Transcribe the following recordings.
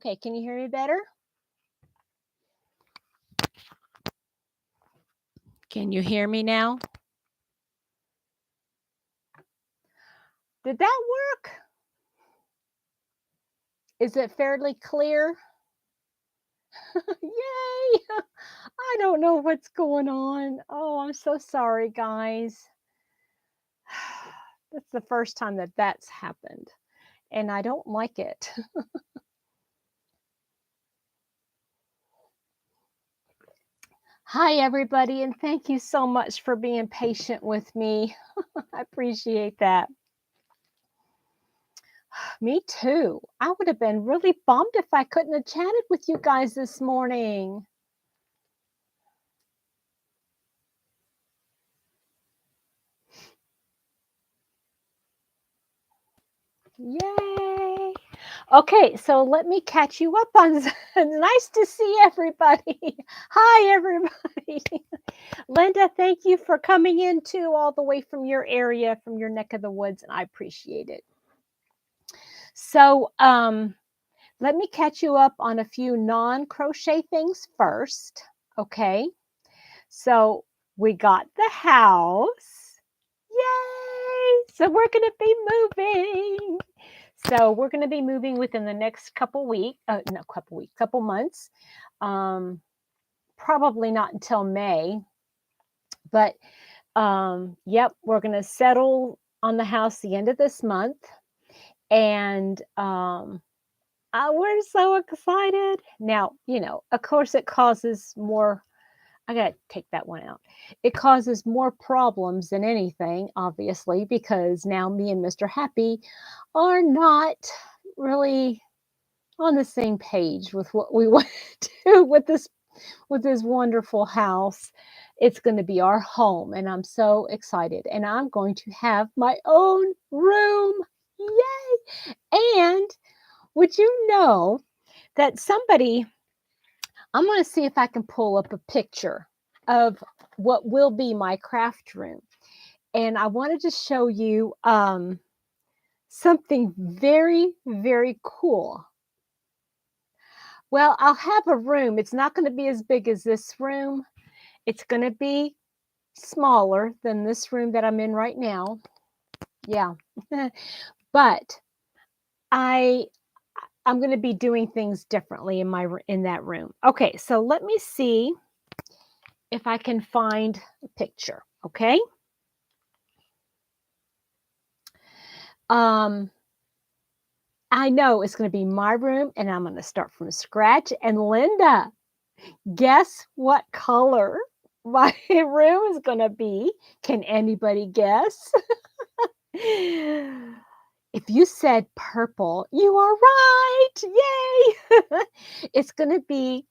Okay, can you hear me better? Can you hear me now? Did that work? Is it fairly clear? Yay! I don't know what's going on. Oh, I'm so sorry, guys. That's the first time that that's happened, and I don't like it. Hi, everybody, and thank you so much for being patient with me. I appreciate that. Me too. I would have been really bummed if I couldn't have chatted with you guys this morning. Yay! Okay, so let me catch you up on nice to see everybody. Hi, everybody. Linda, thank you for coming in too, all the way from your area, from your neck of the woods, and I appreciate it. So, let me catch you up on a few non-crochet things first, okay? So, we got the house. Yay! So, we're going to be moving. So we're going to be moving within the next couple months. Probably not until May, but yep, we're going to settle on the house the end of this month, and we're so excited. Now, of course, it causes more. I got to take that one out. It causes more problems than anything, obviously, because now me and Mr. Happy are not really on the same page with what we want to do with this wonderful house. It's going to be our home, and I'm so excited. And I'm going to have my own room. Yay! And would you know that I'm going to see if I can pull up a picture of what will be my craft room. And I wanted to show you something very, very cool. Well, I'll have a room. It's not going to be as big as this room. It's going to be smaller than this room that I'm in right now. Yeah. But I'm going to be doing things differently in that room. Okay, so let me see if I can find a picture, okay? I know it's going to be my room, and I'm going to start from scratch. And Linda, guess what color my room is going to be? Can anybody guess? If you said purple, you are right. Yay! It's going to be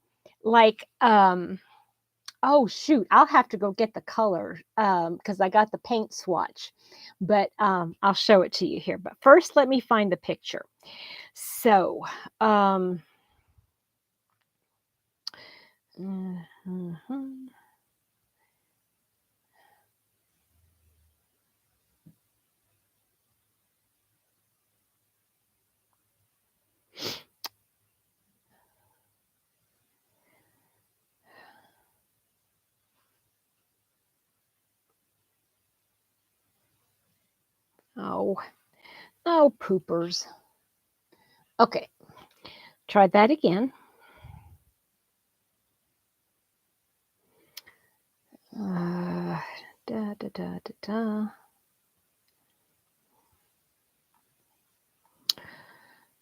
like, oh shoot, I'll have to go get the color because I got the paint swatch. But I'll show it to you here. But first, let me find the picture. So, mhm. Oh, oh, poopers. Okay, try that again. Da, da, da, da, da.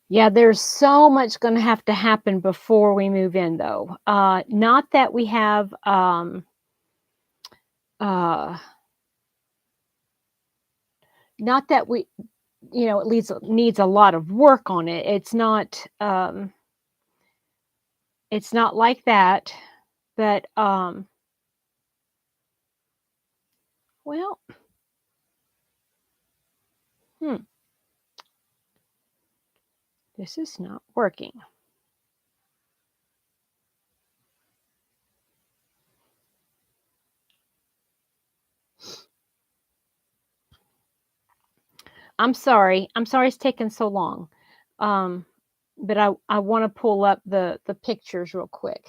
Yeah, there's so much going to have to happen before we move in, though. Not that we have, not that we, it needs a lot of work on it. It's not like that, but, well, this is not working. I'm sorry. I'm sorry it's taken so long. but I wanna pull up the pictures real quick.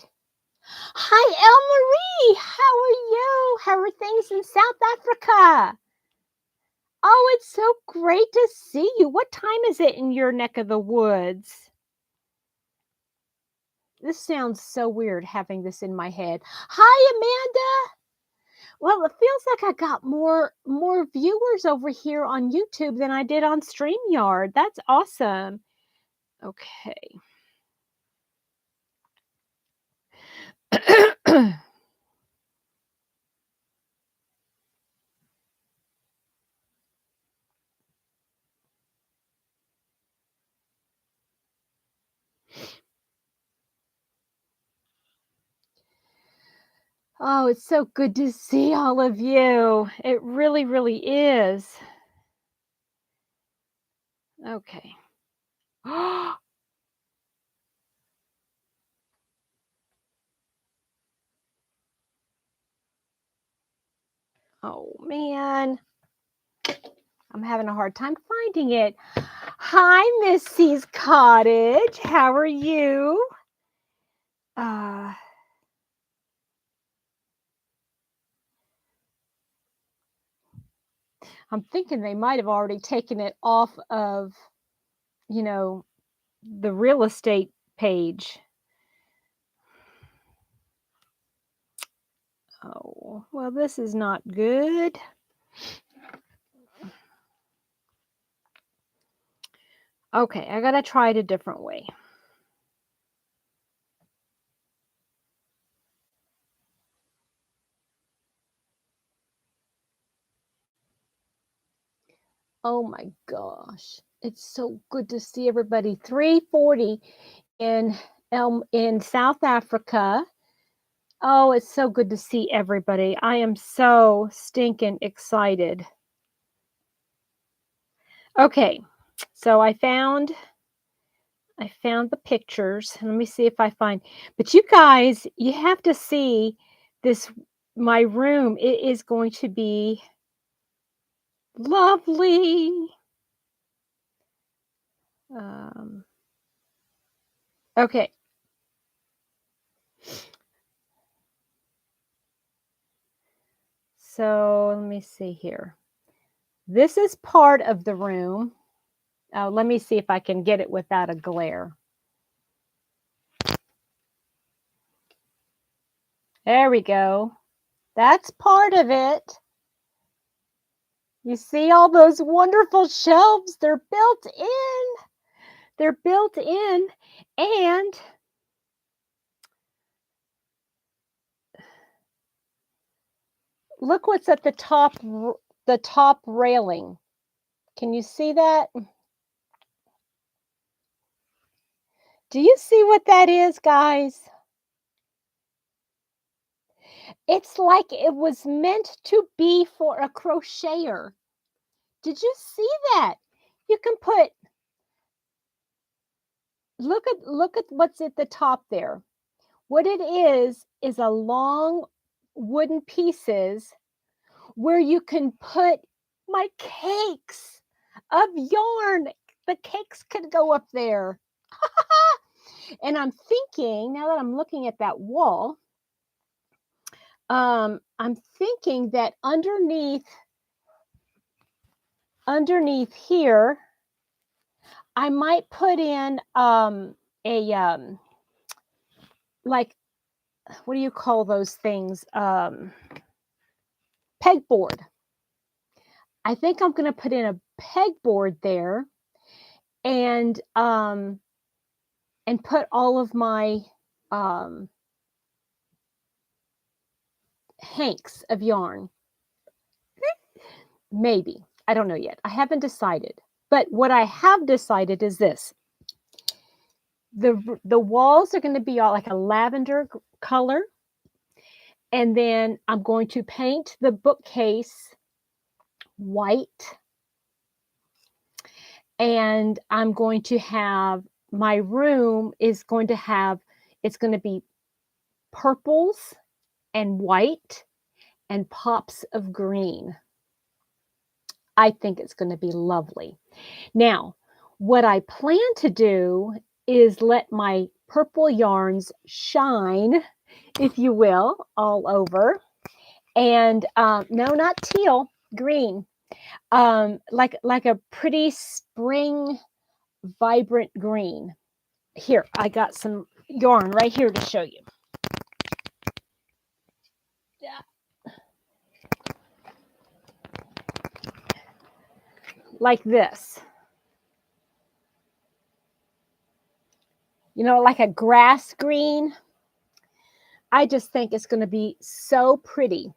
Hi, Elmarie! How are you? How are things in South Africa? Oh, it's so great to see you. What time is it in your neck of the woods? This sounds so weird having this in my head. Hi, Amanda. Well, it feels like I got more viewers over here on YouTube than I did on StreamYard. That's awesome. Okay. Oh, it's so good to see all of you. It really, really is. Okay. Oh, man. I'm having a hard time finding it. Hi, Missy's Cottage. How are you? Uh, I'm thinking they might have already taken it off of, you know, the real estate page. Oh, well, this is not good. Okay, I gotta try it a different way. Oh my gosh. It's so good to see everybody. 3:40 in South Africa. Oh, it's so good to see everybody. I am so stinking excited. Okay. So I found the pictures. Let me see if I find. But you guys, you have to see this my room. It is going to be lovely. Um okay. So, let me see here. This is part of the room. Let me see if I can get it without a glare. There we go. That's part of it. You see all those wonderful shelves? They're built in. They're built in. And look what's at the top railing. Can you see that? Do you see what that is, guys? It's like it was meant to be for a crocheter. Did you see that? You can put look at what's at the top there. What it is a long wooden pieces where you can put my cakes of yarn. The cakes could go up there. And I'm thinking, now that I'm looking at that wall, I'm thinking that underneath here, I might put in a like what do you call those things? Pegboard. I think I'm going to put in a pegboard there and um and put all of my um hanks of yarn. Maybe. I don't know yet. I haven't decided. But what I have decided is this. The walls are going to be all like a lavender color, and then I'm going to paint the bookcase white, and I'm going to have my room is going to have it's going to be purples and white and pops of green. I think it's going to be lovely. Now, what I plan to do is let my purple yarns shine, if you will, all over. And no, not teal, green. Like a pretty spring, vibrant green. Here, I got some yarn right here to show you. Yeah. Like this. You know, like a grass green. I just think it's going to be so pretty,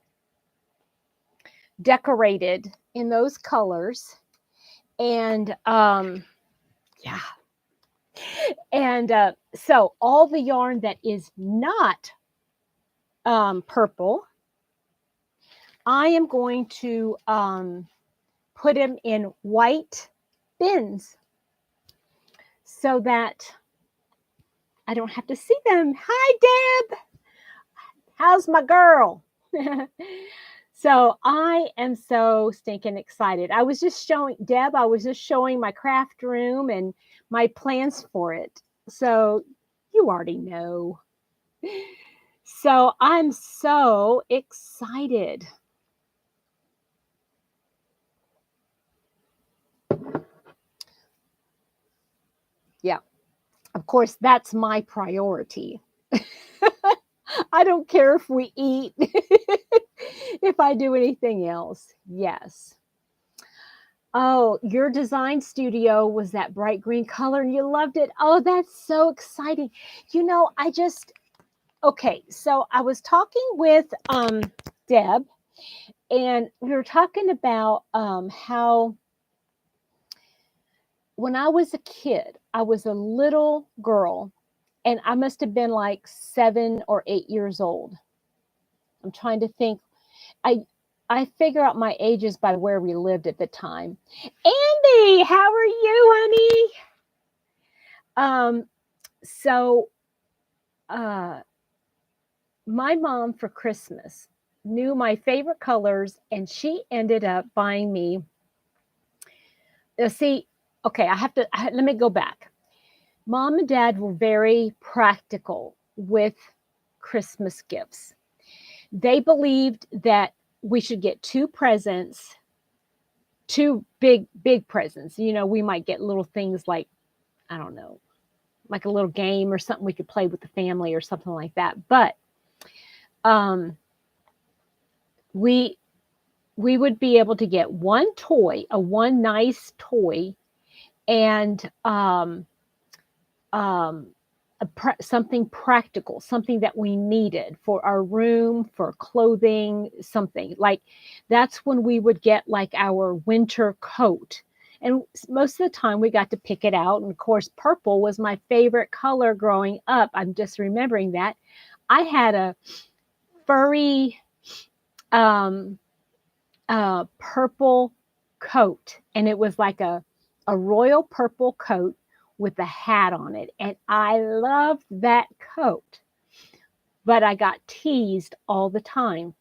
decorated in those colors. And yeah. And so all the yarn that is not purple, I am going to put them in white bins so that I don't have to see them. Hi, Deb. How's my girl? So I am so stinking excited. I was just showing Deb, I was just showing my craft room and my plans for it. So you already know. So I'm so excited. Yeah, of course, that's my priority. I don't care if we eat, if I do anything else. Yes. Oh, your design studio was that bright green color and you loved it. Oh, that's so exciting. You know, okay, so I was talking with Deb, and we were talking about how when I was a kid, I was a little girl, and I must have been like 7 or 8 years old. I'm trying to think. I I figure out my ages by where we lived at the time. Andy, how are you, honey? So my mom for Christmas knew my favorite colors, and she ended up buying me. See, okay, let me go back. Mom and dad were very practical with Christmas gifts. They believed that we should get two presents, two big presents. You know, we might get little things like, I don't know, like a little game or something we could play with the family or something like that. But um, we would be able to get one toy, one nice toy, and um, something practical, something that we needed for our room, for clothing, something like that's when we would get like our winter coat. And most of the time we got to pick it out. And of course, purple was my favorite color growing up. I'm just remembering that. I had a furry um, purple coat, and it was like a royal purple coat with a hat on it. And I loved that coat, but I got teased all the time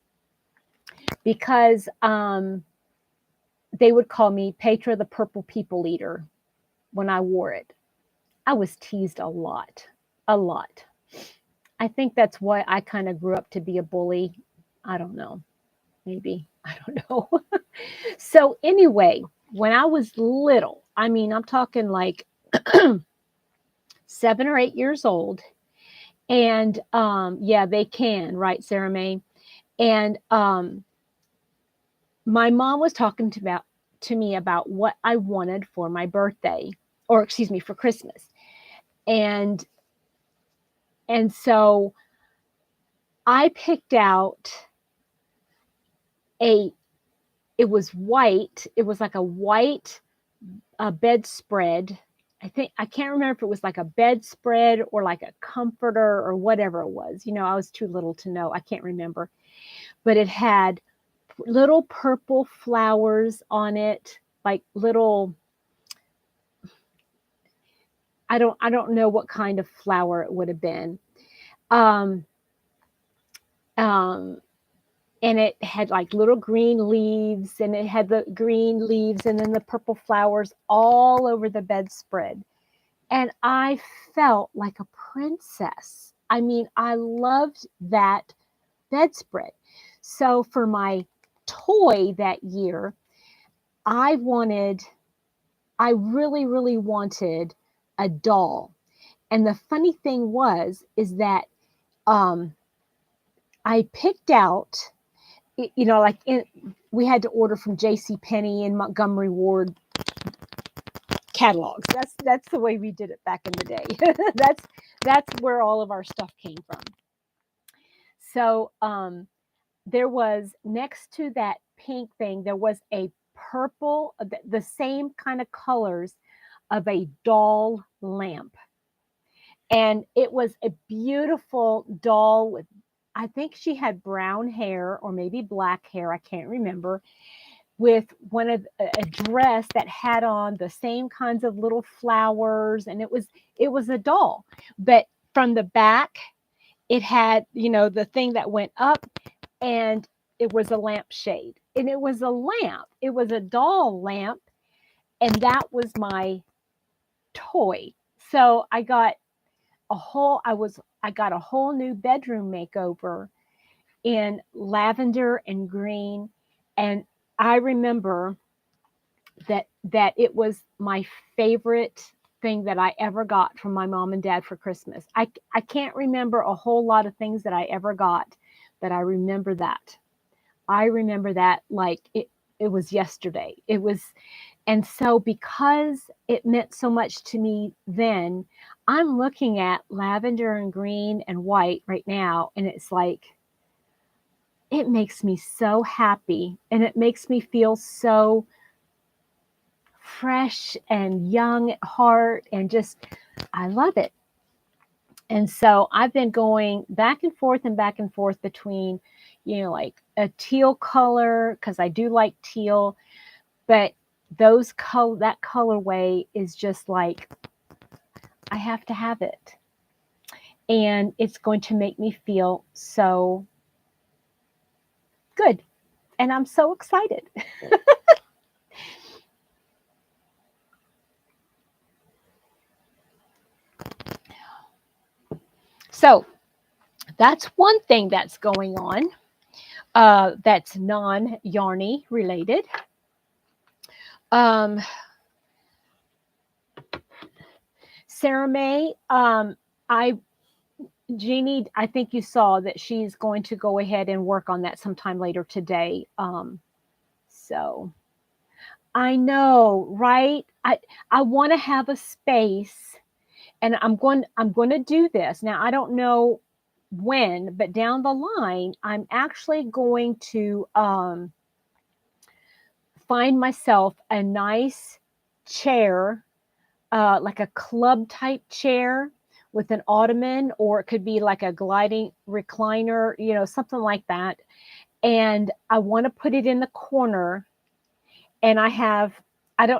because they would call me Petra the Purple People Eater when I wore it. I was teased a lot, a lot. I think that's why I kind of grew up to be a bully. I don't know. Maybe. I don't know. So, anyway, when I was little, I mean, I'm talking like 7 or 8 years old. And yeah, they can, right, Sarah May? And my mom was talking to me about what I wanted for my birthday, or excuse me, for Christmas. And so I picked out it was white. It was like a white bedspread. I can't remember if it was like a bedspread or like a comforter or whatever it was. You know, I was too little to know. I can't remember. But it had little purple flowers on it, like little, I don't know what kind of flower it would have been. Um, um, and it had like little green leaves, and it had the green leaves and then the purple flowers all over the bedspread. and I felt like a princess. I mean, I loved that bedspread. So for my toy that year, I wanted, I really, really wanted a doll. And the funny thing is that um, I picked out, like we had to order from J.C. Penney and Montgomery Ward catalogs. That's the way we did it back in the day. that's where all of our stuff came from. So there was next to that pink thing, there was a purple, the same kind of colors of a doll lamp. And it was a beautiful doll with, I think she had brown hair or maybe black hair, I can't remember, with one of a dress that had on the same kinds of little flowers, and it was a doll. But from the back, it had, the thing that went up, and it was a lampshade. And it was a lamp. It was a doll lamp, and that was my toy. So I got a whole new bedroom makeover in lavender and green. And I remember that it was my favorite thing that I ever got from my mom and dad for Christmas. I can't remember a whole lot of things that I ever got, but I remember that. I remember that like it was yesterday. And so because it meant so much to me then, I'm looking at lavender and green and white right now, and it's like it makes me so happy, and it makes me feel so fresh and young at heart, and just I love it. And so I've been going back and forth between, like a teal color, because I do like teal, but that colorway is just like I have to have it. And it's going to make me feel so good. And I'm so excited. So that's one thing that's going on, that's non-yarny related. Um, Sarah May, Jeannie, I think you saw that she's going to go ahead and work on that sometime later today. So I know, right? I want to have a space, and I'm going to do this. Now, I don't know when, but down the line, I'm actually going to find myself a nice chair, like a club type chair with an ottoman, or it could be like a gliding recliner, something like that. And I want to put it in the corner, and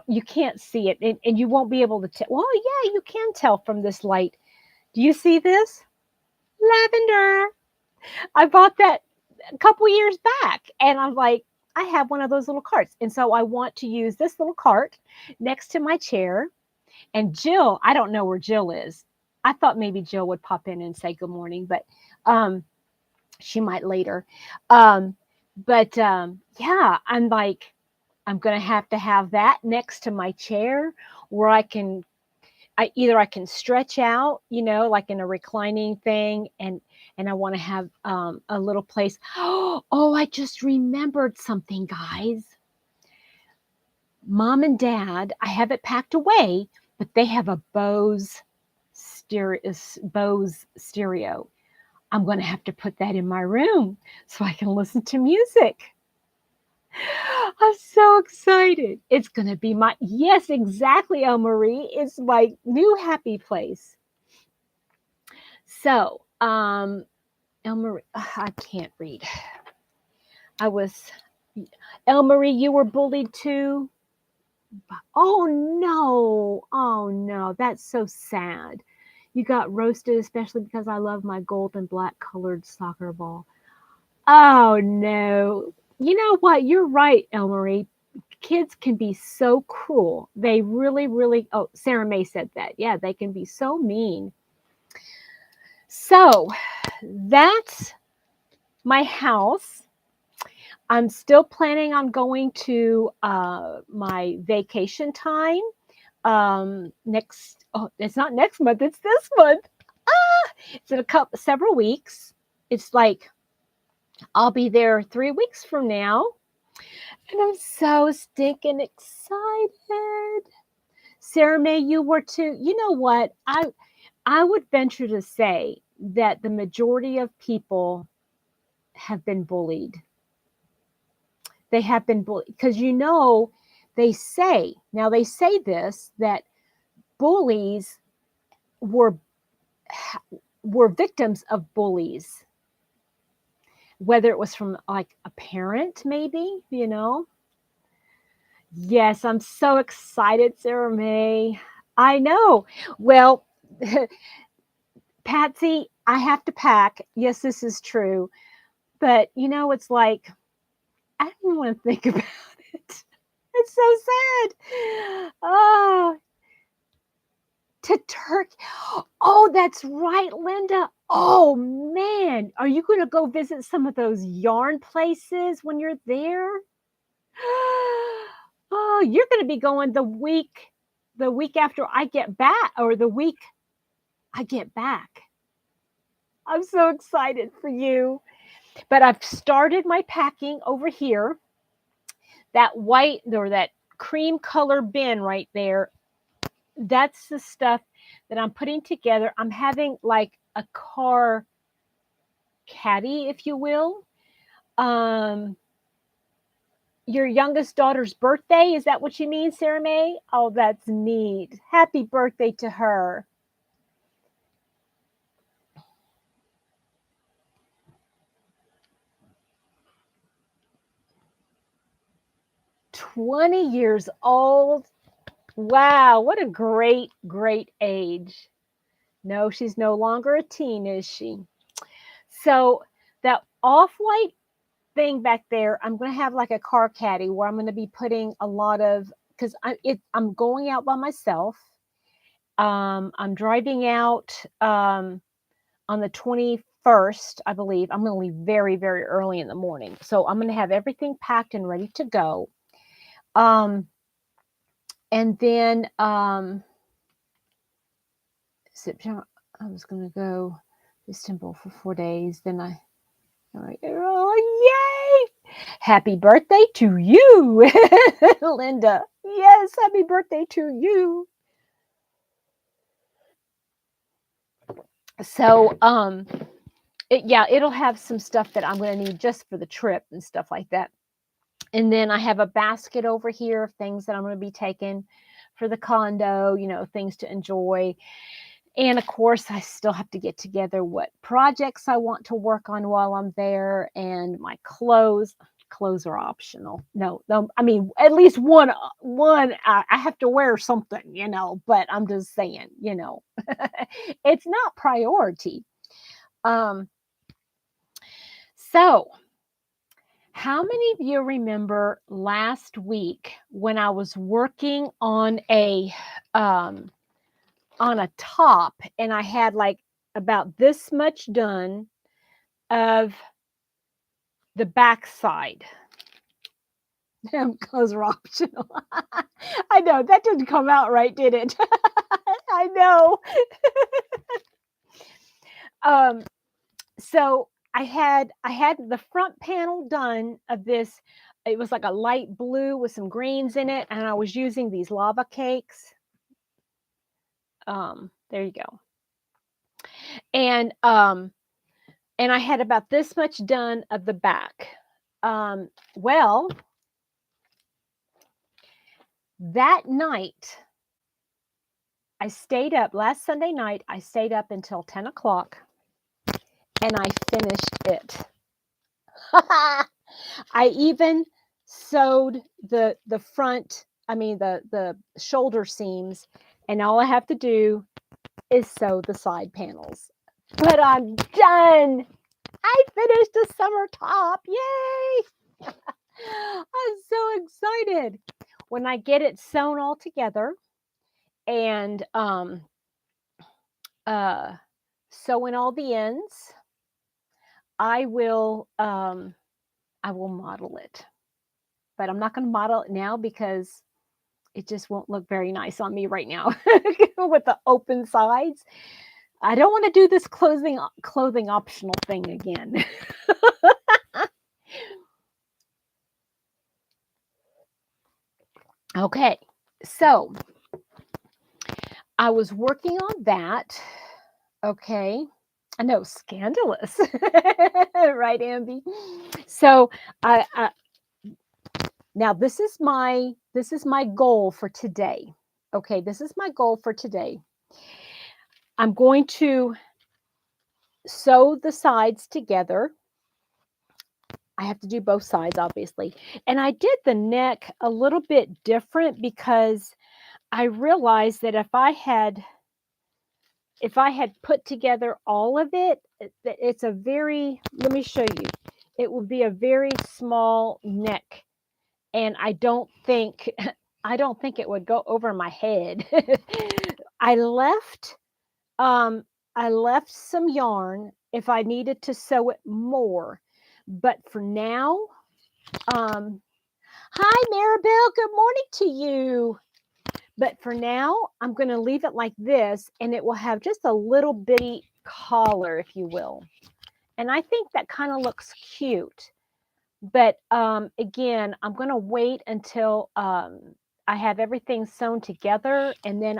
you can't see it, and you won't be able to tell. Well, yeah, you can tell from this light. Do you see this? Lavender. I bought that a couple years back, and I'm like, I have one of those little carts. And so I want to use this little cart next to my chair. And Jill, I don't know where Jill is. I thought maybe Jill would pop in and say good morning, but she might later. Um, but yeah, I'm like, I'm going to have that next to my chair where I can stretch out, like in a reclining thing, and I want to have a little place. Oh, I just remembered something, guys. Mom and Dad, I have it packed away, but they have a Bose stereo. I'm going to have to put that in my room so I can listen to music. I'm so excited. It's going to be yes, exactly, El Marie. It's my new happy place. So, El Marie, I can't read. El Marie, you were bullied too? Oh no. Oh no. That's so sad. You got roasted, especially because I love my gold and black colored soccer ball. Oh no. You know what? You're right, El Marie. Kids can be so cruel. They really, really, oh, Sarah May said that. Yeah, they can be so mean. So that's my house. I'm still planning on going to my vacation time next. Oh, it's not next month. It's this month. It's in several weeks. It's like I'll be there 3 weeks from now, and I'm so stinking excited. Sarah May, you were too. You know what? I would venture to say that the majority of people have been bullied. They have been bullied because they say this that bullies were were victims of bullies, whether it was from like a parent, maybe. Yes, I'm so excited, Sarah May. I know. Well, Patsy, I have to pack. Yes, this is true. But it's like I don't even want to think about it. It's so sad. Oh, to Turkey. Oh, that's right, Linda. Oh man, are you going to go visit some of those yarn places when you're there? Oh, you're going to be going the week after I get back, or the week I get back. I'm so excited for you. But I've started my packing over here. That white or that cream color bin right there, that's the stuff that I'm putting together. I'm having like a car caddy, if you will. Um, your youngest daughter's birthday, is that what you mean, Sarah May? Oh, that's neat. Happy birthday to her. "20 years old. Wow, what a great, great age. No, she's no longer a teen, is she? So that off-white thing back there, I'm going to have like a car caddy where I'm going to be putting a lot of, because I'm going out by myself. I'm driving out on the 21st, I believe. I'm going to leave very, very early in the morning. So I'm going to have everything packed and ready to go. And then September, I was going to go to Istanbul for 4 days. Then oh, yay! Happy birthday to you, Linda. Yes, happy birthday to you. So, it'll have some stuff that I'm going to need just for the trip and stuff like that. And then I have a basket over here of things that I'm going to be taking for the condo, things to enjoy. And of course, I still have to get together what projects I want to work on while I'm there, and my clothes. Clothes are optional. No, I mean, at least one. I have to wear something, but I'm just saying, it's not priority. So how many of you remember last week when I was working on a top, and I had like about this much done of the back side? Clothes are optional. I know that didn't come out right, did it? I know. So I had the front panel done of this. It was like a light blue with some greens in it, and I was using these lava cakes. There you go. And I had about this much done of the back. Well, that night I stayed up. Last Sunday night I stayed up until 10 o'clock, and I finished it. I even sewed the front, I mean the shoulder seams, and all I have to do is sew the side panels. But I'm done. I finished the summer top. Yay! I'm so excited. when I get it sewn all together and uh, sew in all the ends, I will um, I will model it. But I'm not going to model it now because it just won't look very nice on me right now with the open sides. I don't want to do this clothing optional thing again. Okay, so I was working on that. Okay, I know, scandalous, right, Amby? So I now this is my goal for today. Okay, this is my goal for today. I'm going to sew the sides together. I have to do both sides, obviously. And I did the neck a little bit different because I realized that if I had put together all of it, it's a very, let me show you. It will be a very small neck, and I don't think it would go over my head. I left um I left some yarn if I needed to sew it more. But for now, um hi Maribel, good morning to you. But for now, I'm going to leave it like this, and it will have just a little bitty collar, if you will. And I think that kind of looks cute. But again, I'm going to wait until I have everything sewn together, and then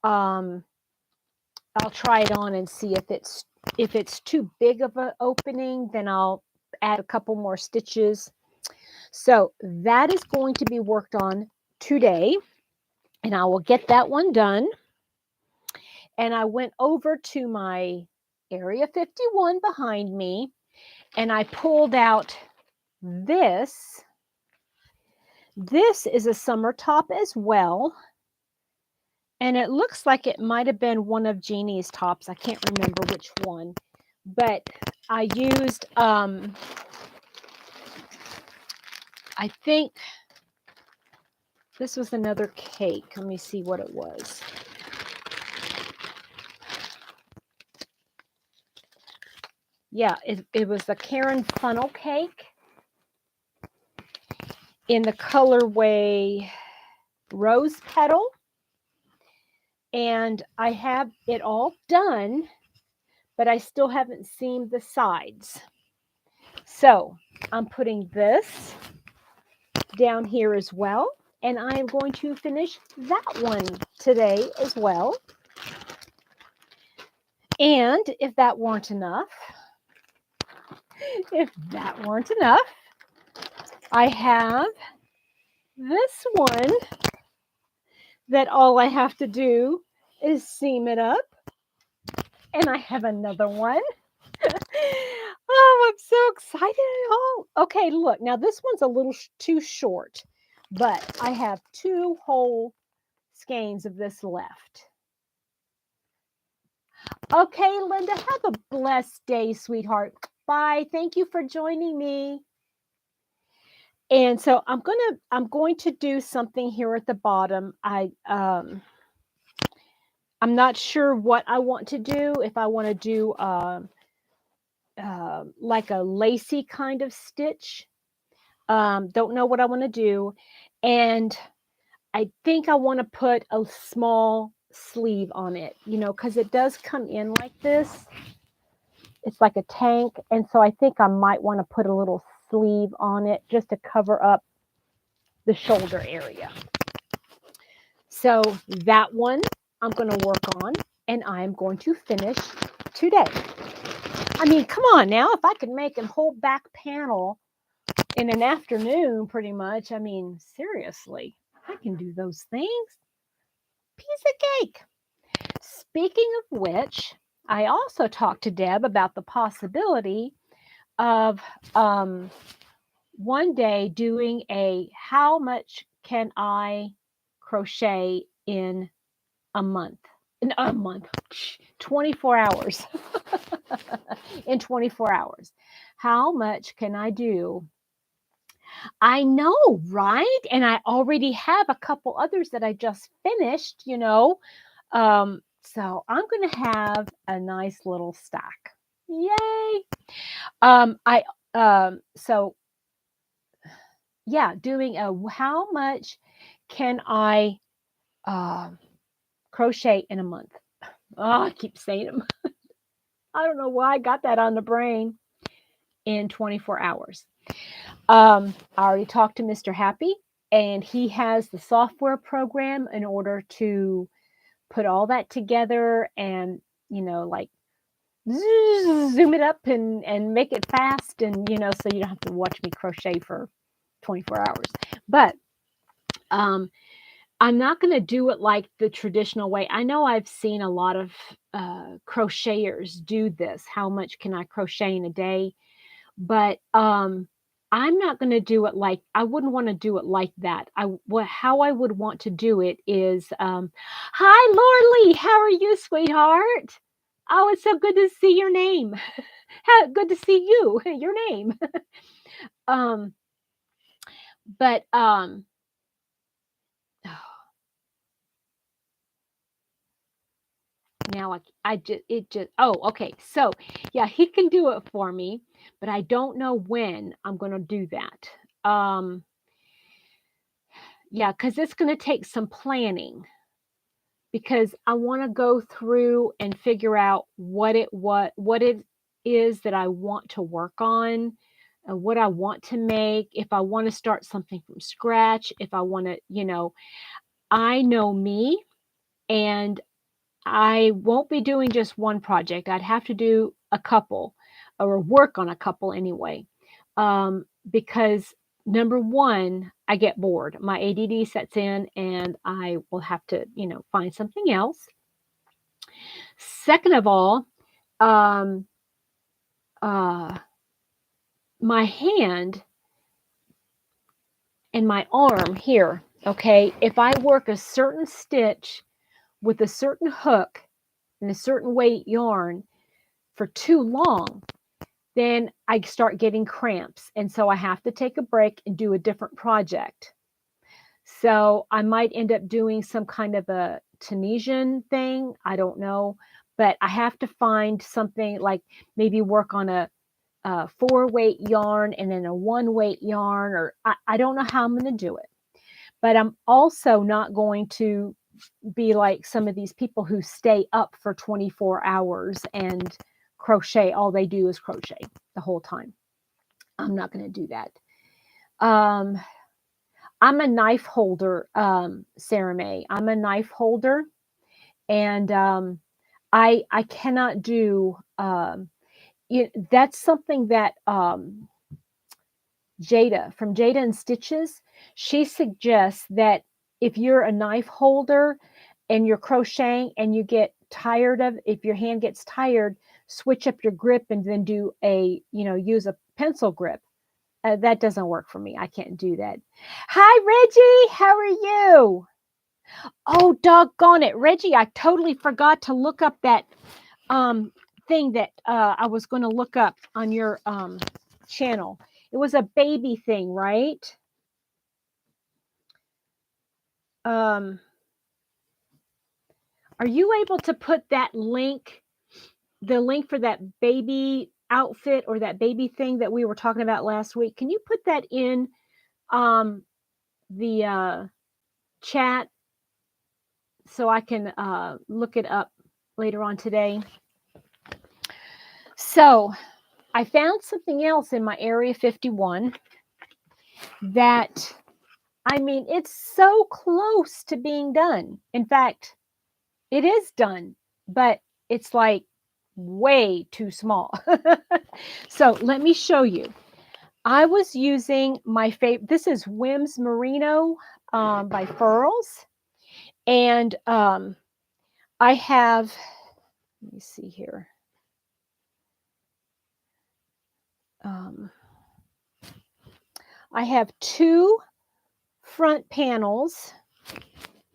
um, I'll try it on and see if it's too big of an opening, then I'll add a couple more stitches. So that is going to be worked on today, and I will get that one done. And I went over to my Area 51 behind me, and I pulled out this. This is a summer top as well. And it looks like it might have been one of Jeannie's tops. I can't remember which one. But I used, I think this was another cake. Let me see what it was. Yeah, it was the Karen funnel cake in the colorway Rose Petal. And I have it all done, but I still haven't seamed the sides. So I'm putting this down here as well. And I am going to finish that one today as well. And if that weren't enough, I have this one that all I have to do is seam it up. And I have another one. Oh, I'm so excited. Oh, okay, look. Now this one's a little too short, but I have 2 whole skeins of this left. Okay, Linda, have a blessed day, sweetheart. Bye. Thank you for joining me. And so I'm going to do something here at the bottom. I'm not sure what I want to do. If I want to do like a lacy kind of stitch. Don't know what I want to do. And I think I want to put a small sleeve on it, because it does come in like this. It's like a tank. And so I think I might want to put a little sleeve on it just to cover up the shoulder area. So that one I'm going to work on, and I'm going to finish today. I mean, come on now. If I can make a whole back panel in an afternoon, pretty much, I mean, seriously, I can do those things. Piece of cake. Speaking of which, I also talked to Deb about the possibility of one day doing how much can I crochet in a month? In a month, 24 hours. In 24 hours. How much can I do I know, right? And I already have a couple others that I just finished, you know. So I'm gonna have a nice little stack. Yay! I so yeah, doing a how much can I um crochet in a month? Oh, I keep saying them. I don't know why I got that on the brain in 24 hours. I already talked to Mr. Happy, and he has the software program in order to put all that together and, like zoom it up and make it fast and, so you don't have to watch me crochet for 24 hours. But um, I'm not going to do it like the traditional way. I know I've seen a lot of crocheters do this. How much can I crochet in a day? But I'm not going to do it like I wouldn't want to do it like that. How I would want to do it is, hi, Lorley, how are you, sweetheart? Oh, it's so good to see your name. Good to see you, your name. um, but now I just it just oh okay, so yeah, he can do it for me, but I don't know when I'm going to do that. Yeah, because it's going to take some planning, because I want to go through and figure out what it is that I want to work on, what I want to make, if I want to start something from scratch, if I want to, I know me, and I won't be doing just one project. I'd have to do a couple, or work on a couple anyway. Because number one, I get bored. My ADD sets in and I will have to, find something else. Second of all, um, uh, my hand and my arm here, okay, if I work a certain stitch with a certain hook and a certain weight yarn for too long, then I start getting cramps. And so I have to take a break and do a different project. So I might end up doing some kind of a Tunisian thing. I don't know. But I have to find something, like maybe work on a 4 weight yarn and then a 1 weight yarn, or I don't know how I'm going to do it. But I'm also not going to be like some of these people who stay up for 24 hours and crochet. All they do is crochet the whole time. I'm not going to do that. Um, I'm a knife holder, Sarah May. I'm a knife holder, and I cannot do. That's something that Jada from Jada and Stitches. She suggests that if you're a knife holder and you're crocheting and you get tired of, if your hand gets tired, switch up your grip and then do use a pencil grip. That doesn't work for me. I can't do that. Hi, Reggie. How are you? Oh, doggone it, Reggie! I totally forgot to look up that um thing that I was going to look up on your channel. It was a baby thing, right? Um, are you able to put that link, the link for that baby outfit or that baby thing that we were talking about last week? Can you put that in um the chat so I can look it up later on today? So I found something else in my Area 51 that, I mean, it's so close to being done. In fact, it is done, but it's like way too small. So let me show you. I was using my favorite, this is Whims Merino by Furls. And I have, let me see here. Um, I have 2 front panels.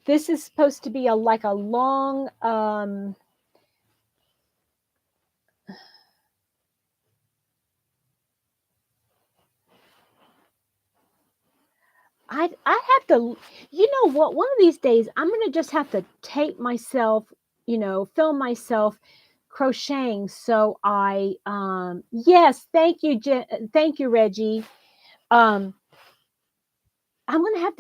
This is supposed to be like a long I have to, you know what? One of these days, I'm gonna just have to tape myself, film myself crocheting. So yes, thank you, thank you, Reggie. Um, I'm gonna have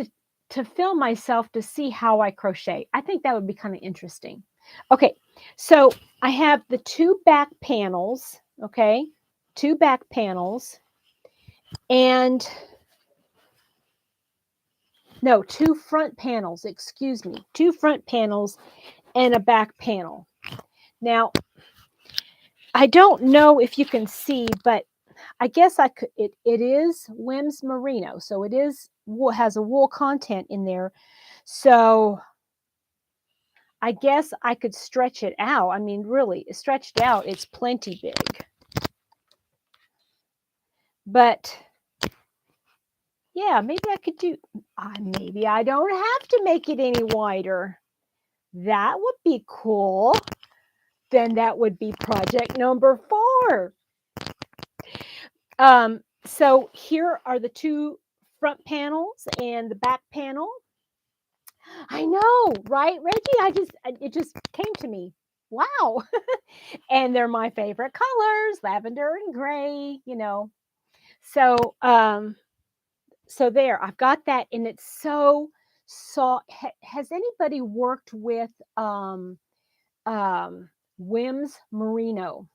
to film myself to see how I crochet. I think that would be kind of interesting. Okay, so I have the two back panels. Okay, two back panels, and no, two front panels. Excuse me, two front panels and a back panel. Now, I don't know if you can see, but I guess I could. It is Wims Merino, so it is has a wool content in there. So I guess I could stretch it out. I mean, really, stretched out, it's plenty big. But yeah, maybe I could do. Maybe I don't have to make it any wider. That would be cool. Then that would be project number 4. So here are the two front panels and the back panel. I know, right, Reggie? It just came to me. Wow. And they're my favorite colors, lavender and gray. So so there, I've got that, and it's so soft. Has anybody worked with Wims Merino?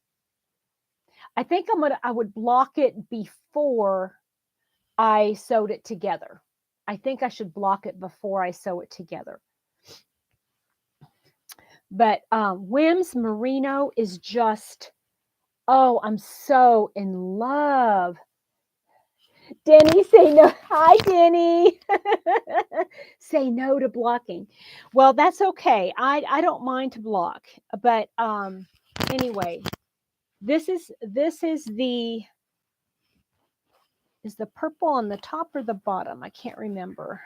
I think I would block it before I sewed it together. I think I should block it before I sew it together. But Wims Merino is just, oh, I'm so in love. Denny, say no. Hi, Denny. Say no to blocking. Well, that's okay. I don't mind to block, but anyway, this is the purple on the top or the bottom? I can't remember.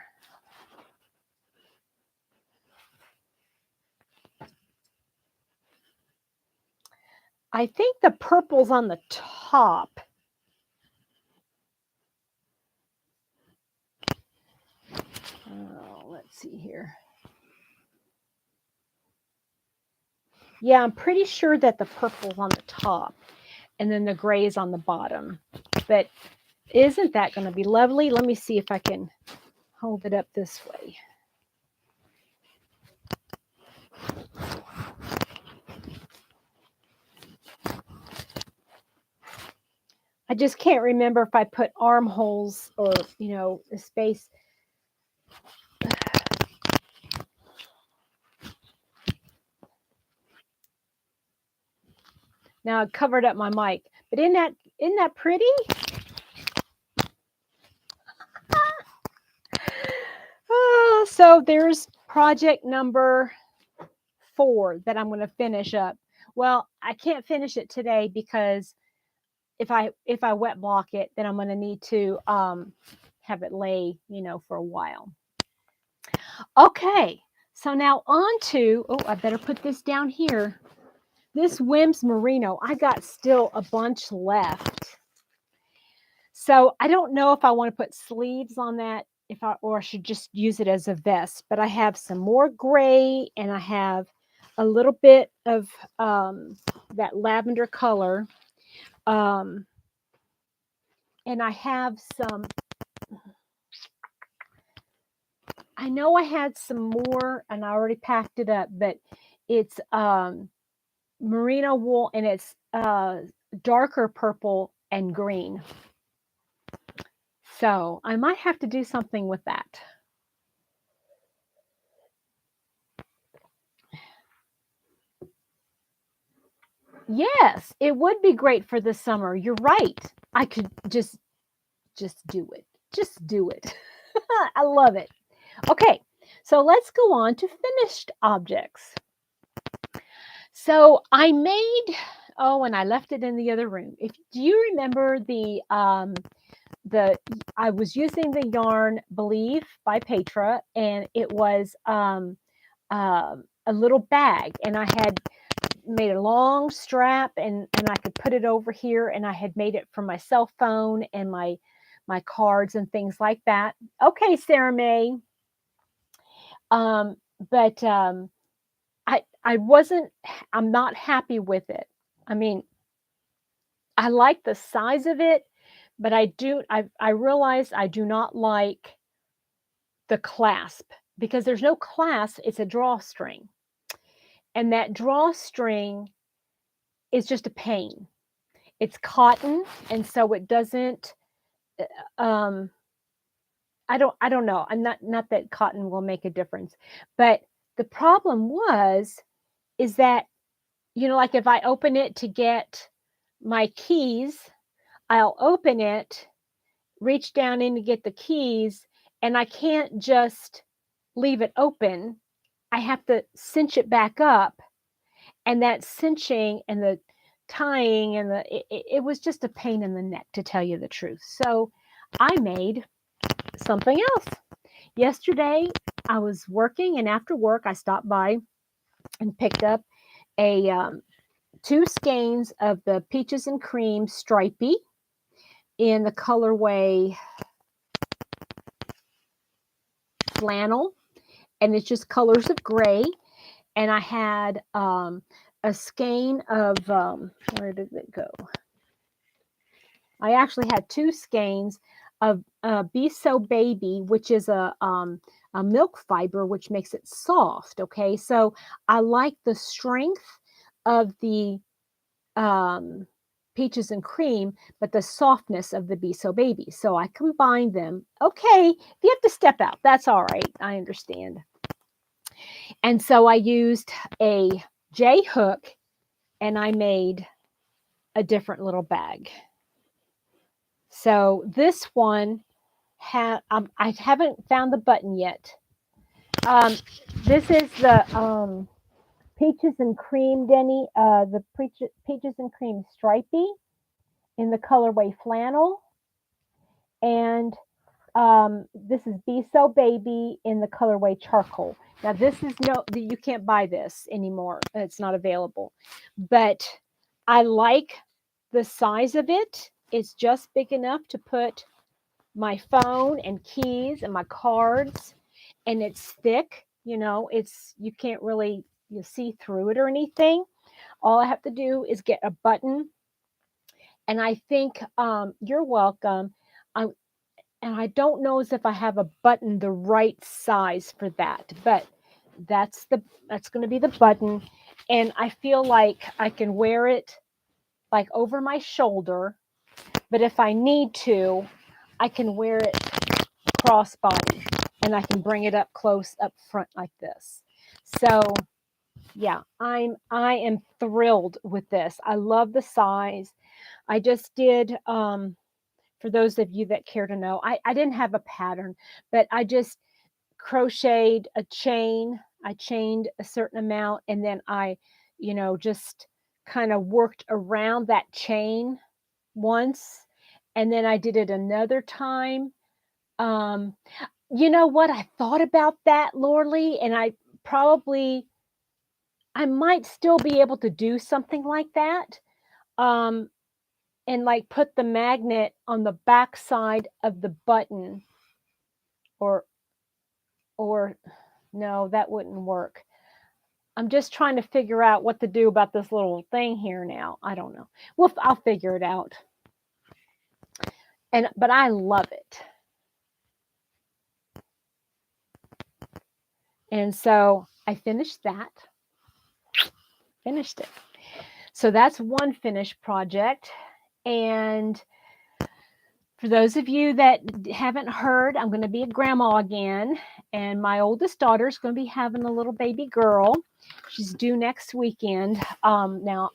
I think the purple's on the top. Oh, let's see here. Yeah, I'm pretty sure that the purple's on the top and then the gray is on the bottom. But isn't that going to be lovely? Let me see if I can hold it up this way. I just can't remember if I put armholes or, a space. Now I covered up my mic, but isn't that pretty? So there's project number 4 that I'm going to finish up. Well, I can't finish it today because if I wet block it, then I'm going to need to have it lay, for a while. Okay, so now on to, I better put this down here. This Wims Merino, I got still a bunch left. So I don't know if I want to put sleeves on that, or I should just use it as a vest. But I have some more gray, and I have a little bit of that lavender color, and I have some. I know I had some more, and I already packed it up, but it's merino wool, and it's darker purple and green. So I might have to do something with that. Yes, it would be great for the summer. You're right. I could just do it. Just do it. I love it. Okay, so let's go on to finished objects. So I made, and I left it in the other room. Do you remember I was using the yarn Believe by Petra, and it was a little bag, and I had made a long strap, and I could put it over here, and I had made it for my cell phone and my my cards and things like that. Okay, Sarah May. Um, but I wasn't. I'm not happy with it. I mean, I like the size of it, but I realized I do not like the clasp because there's no clasp. It's a drawstring, and that drawstring is just a pain. It's cotton, and so it doesn't. Um, I don't know. I'm not that cotton will make a difference, but the problem is that, like if I open it to get my keys, I'll open it, reach down in to get the keys, and I can't just leave it open. I have to cinch it back up, and that cinching and the tying and it was just a pain in the neck, to tell you the truth. So I made something else. Yesterday, I was working, and after work, I stopped by and picked up a 2 skeins of the peaches and cream stripey in the colorway flannel, and it's just colors of gray. And I had a skein of where did it go? I actually had 2 skeins of Be So Baby, which is a milk fiber, which makes it soft. Okay, so I like the strength of the um, peaches and cream, but the softness of the Be So Baby. So I combined them. Okay, if you have to step out, that's all right. I understand. And so I used a J hook, and I made a different little bag. So this one I haven't found the button yet. Um, this is the peaches and cream, Denny. The peaches and cream stripey in the colorway flannel, and this is Be So Baby in the colorway charcoal. Now this is you can't buy this anymore. It's not available, but I like the size of it. It's just big enough to put my phone and keys and my cards, and it's thick. It's you can't really see through it or anything. All I have to do is get a button, and I think you're welcome. I, and I don't know as if I have a button the right size for that, but that's going to be the button, and I feel like I can wear it like over my shoulder, but if I need to, I can wear it crossbody, and I can bring it up close up front like this. So yeah, I am thrilled with this. I love the size. I just did for those of you that care to know, I didn't have a pattern, but I just crocheted a chain. I chained a certain amount, and then I, just kind of worked around that chain once, and then I did it another time. Um, you know what? I thought about that, Lorley, and I might still be able to do something like that. Um, and like put the magnet on the back side of the button, or or no, that wouldn't work. I'm just trying to figure out what to do about this little thing here now. I don't know. Well, I'll figure it out. But I love it. And so I finished that. Finished it. So that's one finished project. And for those of you that haven't heard, I'm going to be a grandma again, and my oldest daughter is going to be having a little baby girl. She's due next weekend. Now,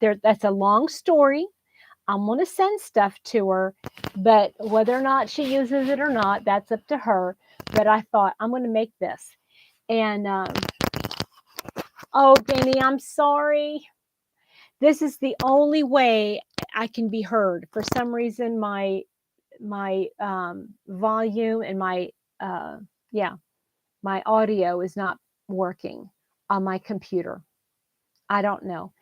that's a long story. I'm going to send stuff to her, but whether or not she uses it or not, that's up to her. But I thought I'm going to make this, and oh, Danny, I'm sorry. This is the only way I can be heard. For some reason, my volume and uh, yeah, my audio is not working on my computer. I don't know.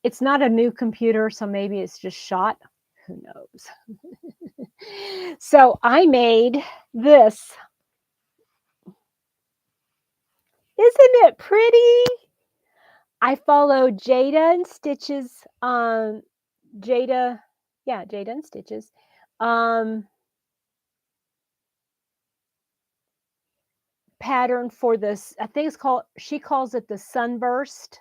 It's not a new computer, so maybe it's just shot. who knows? So I made this. Isn't it pretty? I followed Jada and Stitches, Jada, yeah, Jada and Stitches, um, pattern for this. I think it's called, she calls it the sunburst,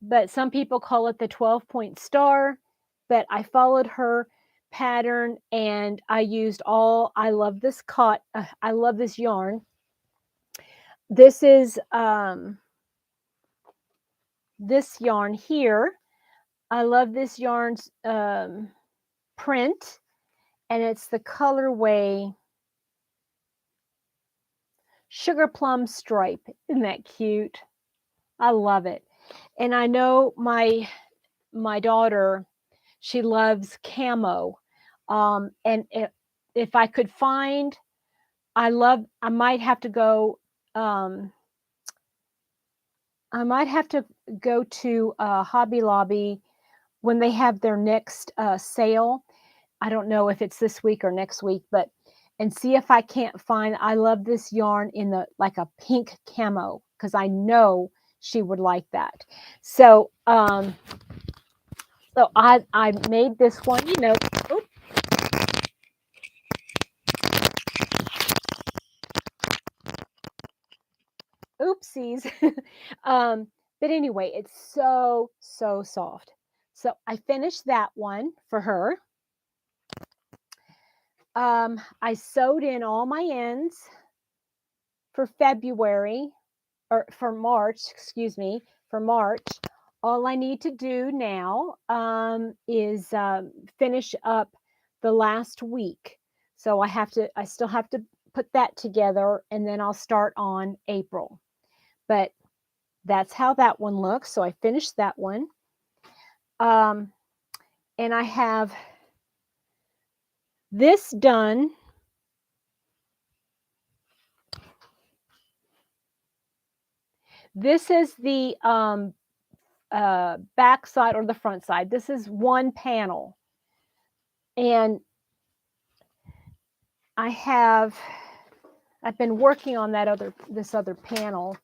but some people call it the 12-point star. But I followed her pattern and I used all, I love this I love this yarn. This is this yarn here. I love this yarn's print, and it's the colorway Sugar Plum Stripe. Isn't that cute? I love it. And I know my daughter, she loves camo. And if I could find, I might have to go, um, I might have to go to Hobby Lobby when they have their next sale. I don't know if it's this week or next week, but and see if I can't find, I love this yarn in the like a pink camo because I know she would like that. So I made this one, oop, oopsies. um, but anyway, it's so soft. So I finished that one for her. I sewed in all my ends for February, or for March, excuse me, for March. All I need to do now is finish up the last week. So I still have to put that together and then I'll start on April. But that's how that one looks. So I finished that one. Um, and I have this done. This is the back side or the front side. This is one panel. And I've been working on this other panel.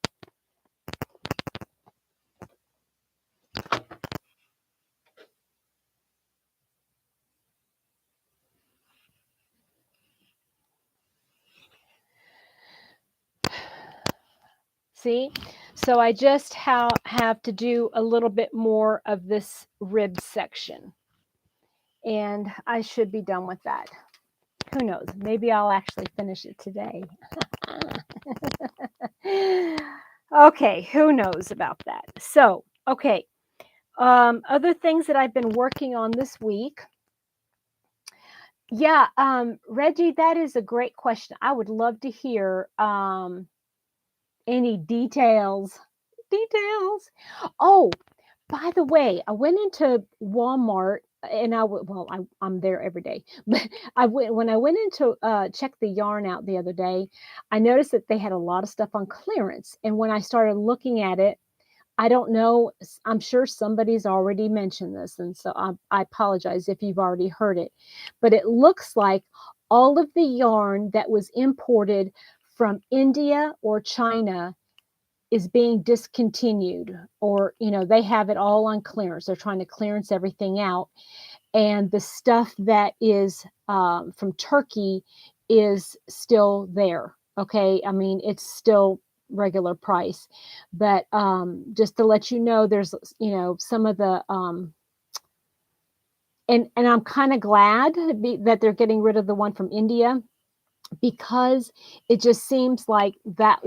See? So I just have to do a little bit more of this rib section. And I should be done with that. Who knows? Maybe I'll actually finish it today. Okay, who knows about that? So, okay. Other things that I've been working on this week. Yeah, Reggie, that is a great question. I would love to hear any details. Details. Oh, by the way, I went into Walmart and I'm there every day, but when I went into check the yarn out the other day, I noticed that they had a lot of stuff on clearance. And when I started looking at it, I don't know, I'm sure somebody's already mentioned this, and so I apologize if you've already heard it, but it looks like all of the yarn that was imported from India or China is being discontinued, or they have it all on clearance. They're trying to clearance everything out, and the stuff that is from Turkey is still there. Okay, I mean it's still regular price, but just to let you know, there's some of the and I'm kind of glad that they're getting rid of the one from India, because it just seems like that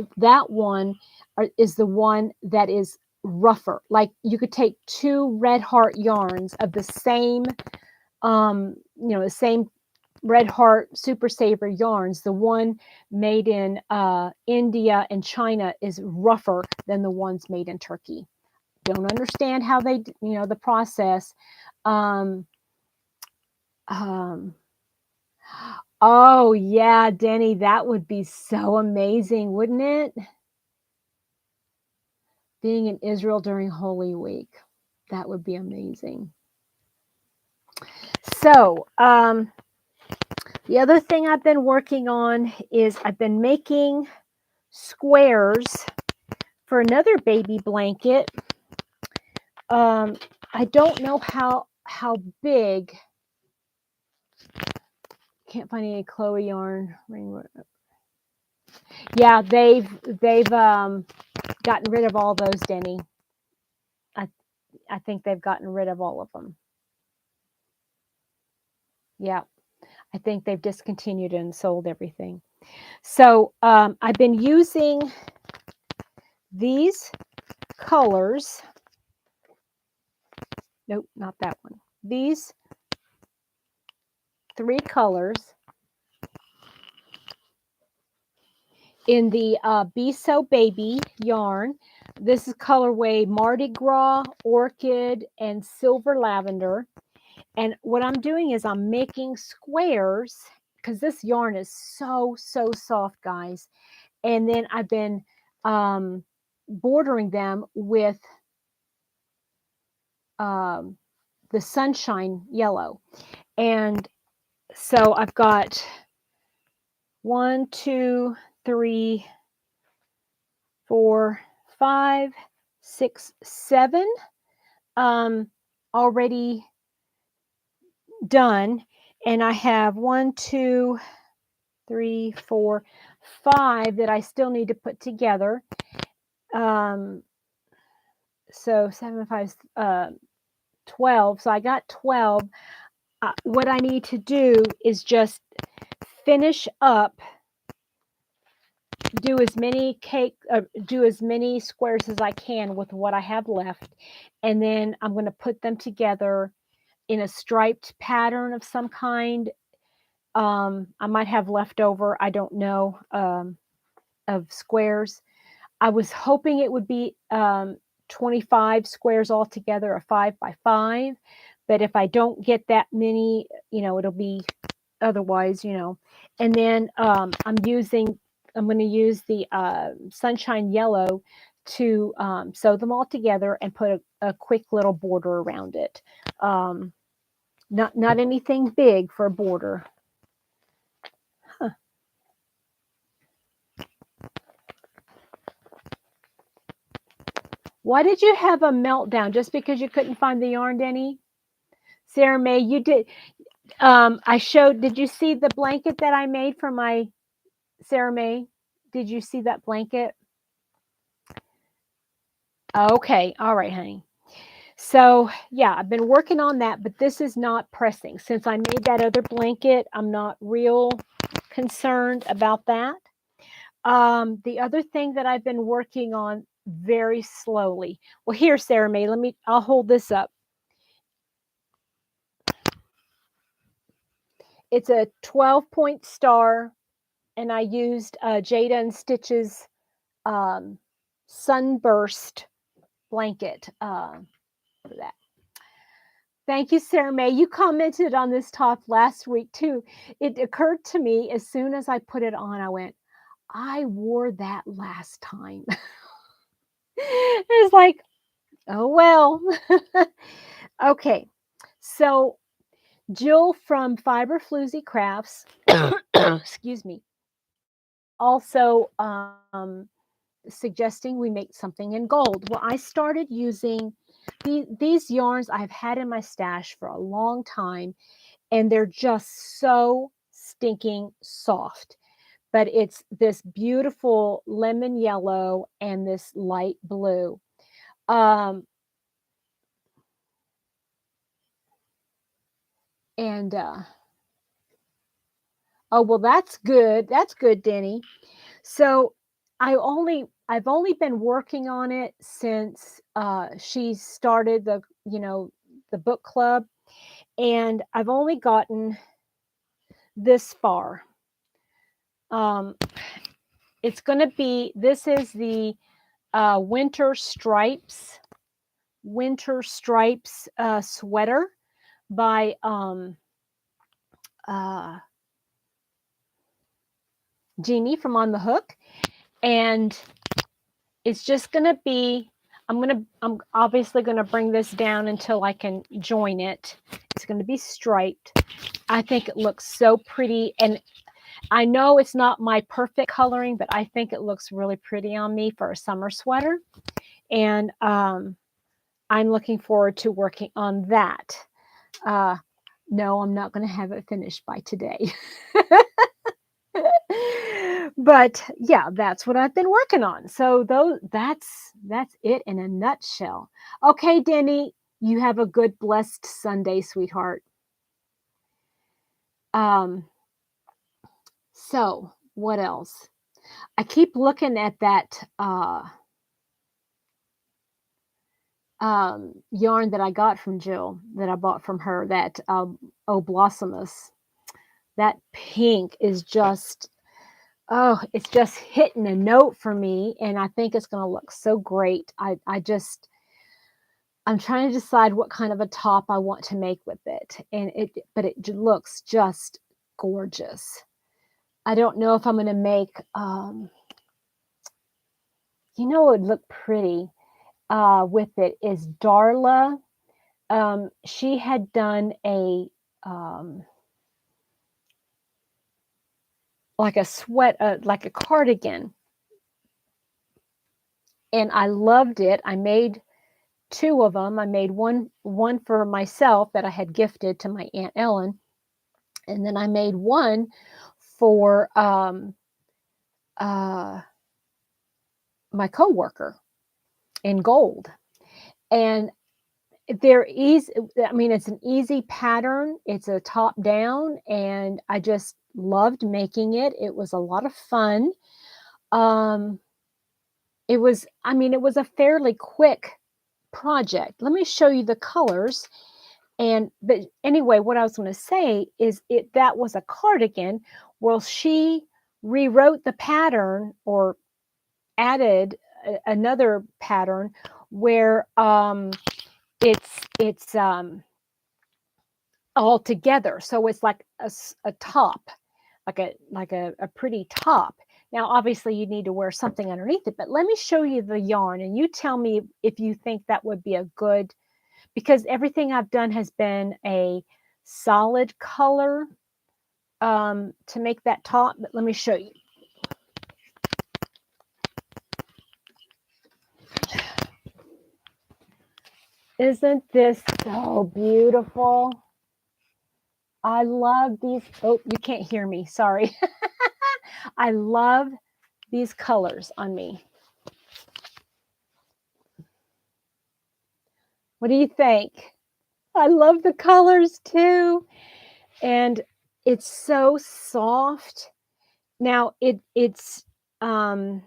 one is the one that is rougher. Like you could take two Red Heart yarns of the same, the same Red Heart Super Saver yarns. The one made in India and China is rougher than the ones made in Turkey. Don't understand how they, the process. Um, um, Oh, yeah, Denny, that would be so amazing, wouldn't it? Being in Israel during Holy Week. That would be amazing. So, the other thing I've been working on is I've been making squares for another baby blanket. I don't know how big. Can't find any Chloe yarn. Yeah, they've gotten rid of all those, Denny. I think they've gotten rid of all of them. Yeah, I think they've discontinued and sold everything. So I've been using these colors. Nope, not that one. These 3 colors in the Be So Baby yarn. This is colorway Mardi Gras, Orchid, and Silver Lavender. And what I'm doing is I'm making squares because this yarn is so soft, guys. And then I've been bordering them with the sunshine yellow. And so I've got 1, 2, 3, 4, 5, 6, 7 already done. And I have 1, 2, 3, 4, 5 that I still need to put together. So 7, 5, 12. So I got 12. What I need to do is just finish up, do as many squares as I can with what I have left, and then I'm going to put them together in a striped pattern of some kind. I might have leftover, I don't know, of squares. I was hoping it would be 25 squares altogether, a 5 by 5. But if I don't get that many, it'll be otherwise, And then I'm going to use the sunshine yellow to sew them all together and put a quick little border around it. Not anything big for a border. Huh. Why did you have a meltdown? Just because you couldn't find the yarn, Denny? Sarah May, you did. Did you see the blanket that I made for my Sarah May? Did you see that blanket? Okay. All right, honey. So yeah, I've been working on that, but this is not pressing. Since I made that other blanket, I'm not real concerned about that. The other thing that I've been working on very slowly. Well, here, Sarah May, I'll hold this up. It's a 12-point star, and I used Jada and Stitch's sunburst blanket for that. Thank you, Sarah May. You commented on this top last week too. It occurred to me as soon as I put it on, I went, I wore that last time. It's like, oh well. Okay, so Jill from Fiber Floozy Crafts, excuse me, also suggesting we make something in gold. Well, I started using these yarns I've had in my stash for a long time, and they're just so stinking soft. But it's this beautiful lemon yellow and this light blue. And oh well, that's good. That's good, Denny. So I've only been working on it since she started the book club, and I've only gotten this far. It's going to be, this is the winter stripes sweater by Jeannie from On the Hook, and it's just going to be, I'm obviously gonna bring this down until I can join it. It's gonna be striped. I think it looks so pretty, and I know it's not my perfect coloring, but I think it looks really pretty on me for a summer sweater. And I'm looking forward to working on that. Uh, no, I'm not going to have it finished by today. But yeah, that's what I've been working on. So that's it in a nutshell. Okay, Denny, you have a good blessed Sunday, sweetheart. Um, so what else? I keep looking at that yarn that I got from Jill, that I bought from her, that Oh Blossomous. That pink is just, oh, it's just hitting a note for me, and I think it's going to look so great. I'm trying to decide what kind of a top I want to make with it, but it looks just gorgeous. I don't know if I'm going to make, it would look pretty with it is Darla. She had done um, like a like a cardigan, and I loved it. I made two of them. I made one for myself that I had gifted to my Aunt Ellen, and then I made one for uh, my coworker in gold. And they're easy. I mean, it's an easy pattern. It's a top down, and I just loved making it. It was a lot of fun. Um, it was a fairly quick project. Let me show you the colors. But anyway, what I was going to say is that was a cardigan. Well, she rewrote the pattern or added another pattern where it's all together. So it's like a top, like a pretty top. Now, obviously, you need to wear something underneath it, but let me show you the yarn, and you tell me if you think that would be a good, because everything I've done has been a solid color to make that top. But let me show you. Isn't this so beautiful? I love these. Oh, you can't hear me. Sorry. I love these colors on me. What do you think? I love the colors too. And it's so soft. Now it's I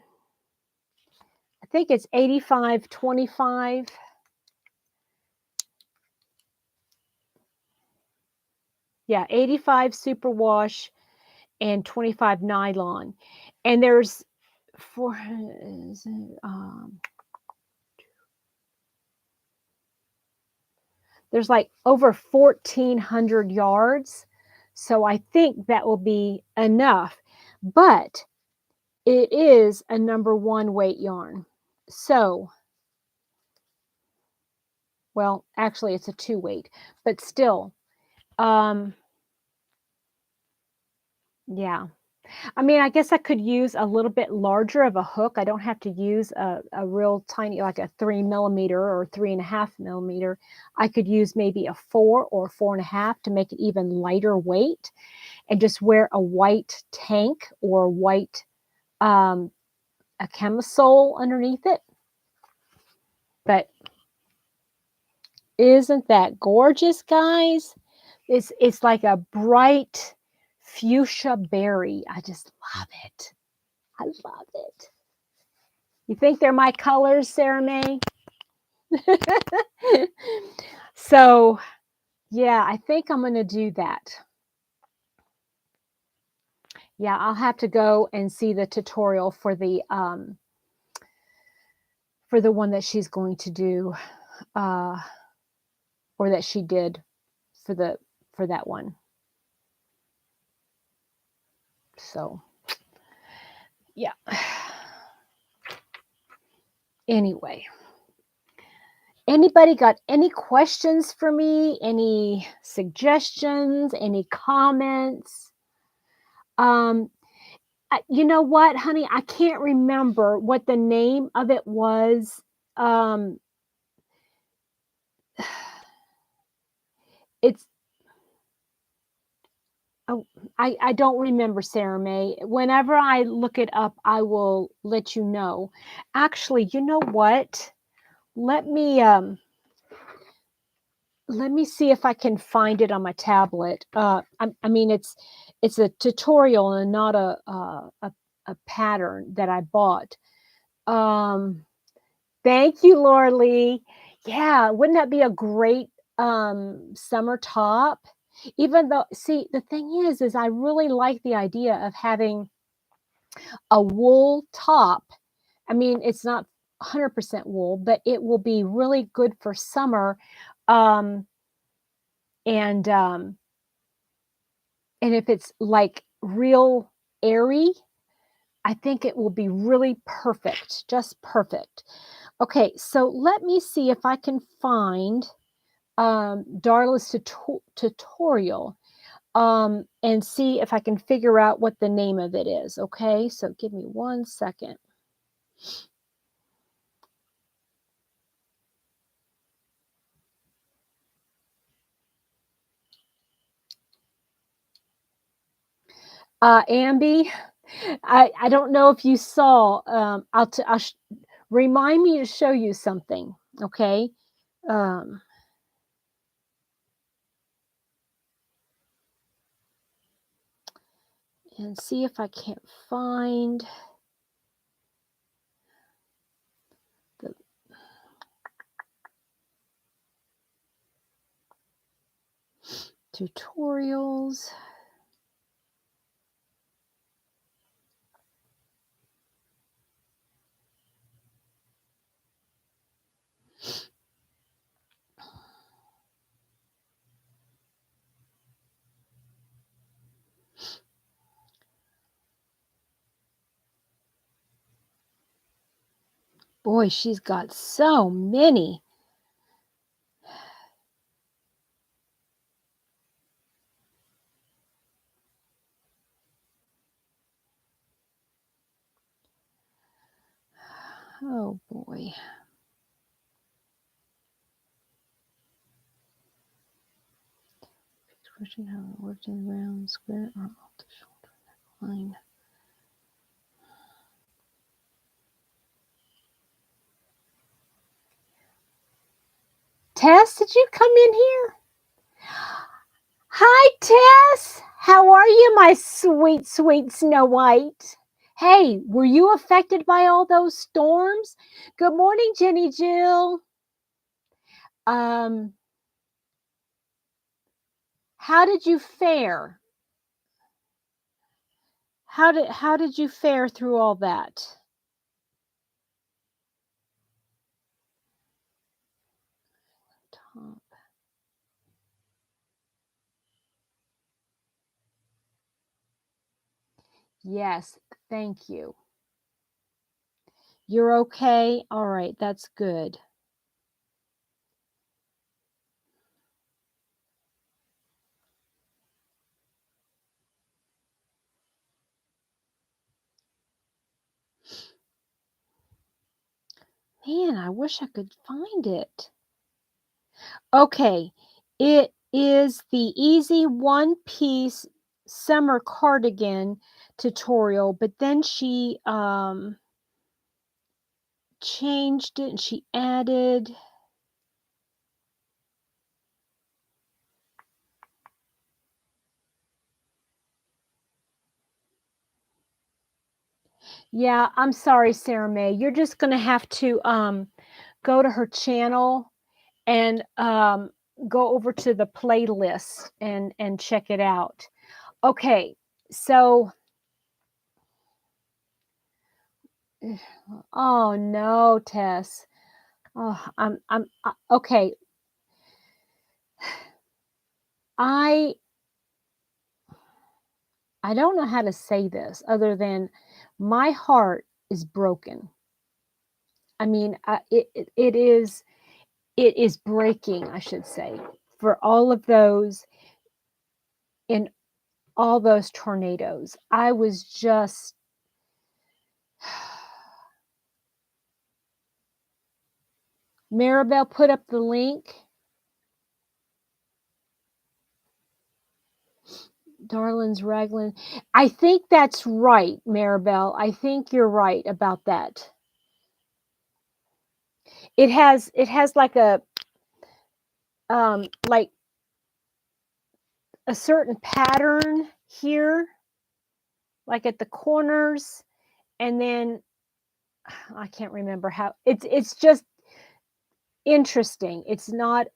think it's 85-25. Yeah, 85 superwash and 25 nylon. And there's four there's like over 1,400 yards. So I think that will be enough. But it is a number one weight yarn. So, well, actually it's a two weight, but still, um, yeah. I mean, I guess I could use a little bit larger of a hook. I don't have to use a real tiny, like a 3 millimeter or 3.5 millimeter. I could use maybe a 4 or 4.5 to make it even lighter weight, and just wear a white tank or white um, a camisole underneath it. But isn't that gorgeous, guys? It's like a bright fuchsia berry. I just love it. I love it. You think they're my colors, Sarah May? So, yeah, I think I'm going to do that. Yeah, I'll have to go and see the tutorial for the one that she's going to do, uh, or that she did for that one. So, yeah. Anyway, Anybody got any questions for me? Any suggestions? Any comments? Um, you know what, honey? I can't remember what the name of it was. Um, it's oh, I don't remember, Sarah May. Whenever I look it up, I will let you know. Actually, you know what? Let me let me see if I can find it on my tablet. I mean, it's a tutorial and not a pattern that I bought. Um, Thank you, Laura Lee. Yeah, wouldn't that be a great summer top? Even though, see, the thing is I really like the idea of having a wool top. I mean, it's not 100% wool, but it will be really good for summer. Um, and and if it's like real airy, I think it will be really perfect, just perfect. Okay, so let me see if I can find Darla's tutorial and see if I can figure out what the name of it is. Okay, so give me 1 second. Ambi, I don't know if you saw. Remind me to show you something. Okay, um, and see if I can't find the tutorials. Boy, she's got so many. Oh boy. Question how it worked in round, square, or off the shoulder line. Tess, did you come in here? Hi, Tess. How are you, my sweet, sweet Snow White? Hey, were you affected by all those storms? Good morning, Jenny Jill. Um, how did you fare? How did you fare through all that? Top. Yes, thank you. You're okay? All right, that's good. Man, I wish I could find it. Okay, it is the easy one-piece summer cardigan tutorial, but then she changed it and she added. Yeah, I'm sorry, Sarah May. You're just gonna have to go to her channel and go over to the playlist and check it out. Okay, so oh no, Tess. Oh, okay. I I don't know how to say this other than my heart is broken. I mean, it is. it is breaking, I should say, for all of those in all those tornadoes. I was just Maribel, put up the link. Darlin's Raglan. I think that's right, Maribel. I think you're right about that. It has like like a certain pattern here, like at the corners, and then I can't remember how. It's just interesting. It's not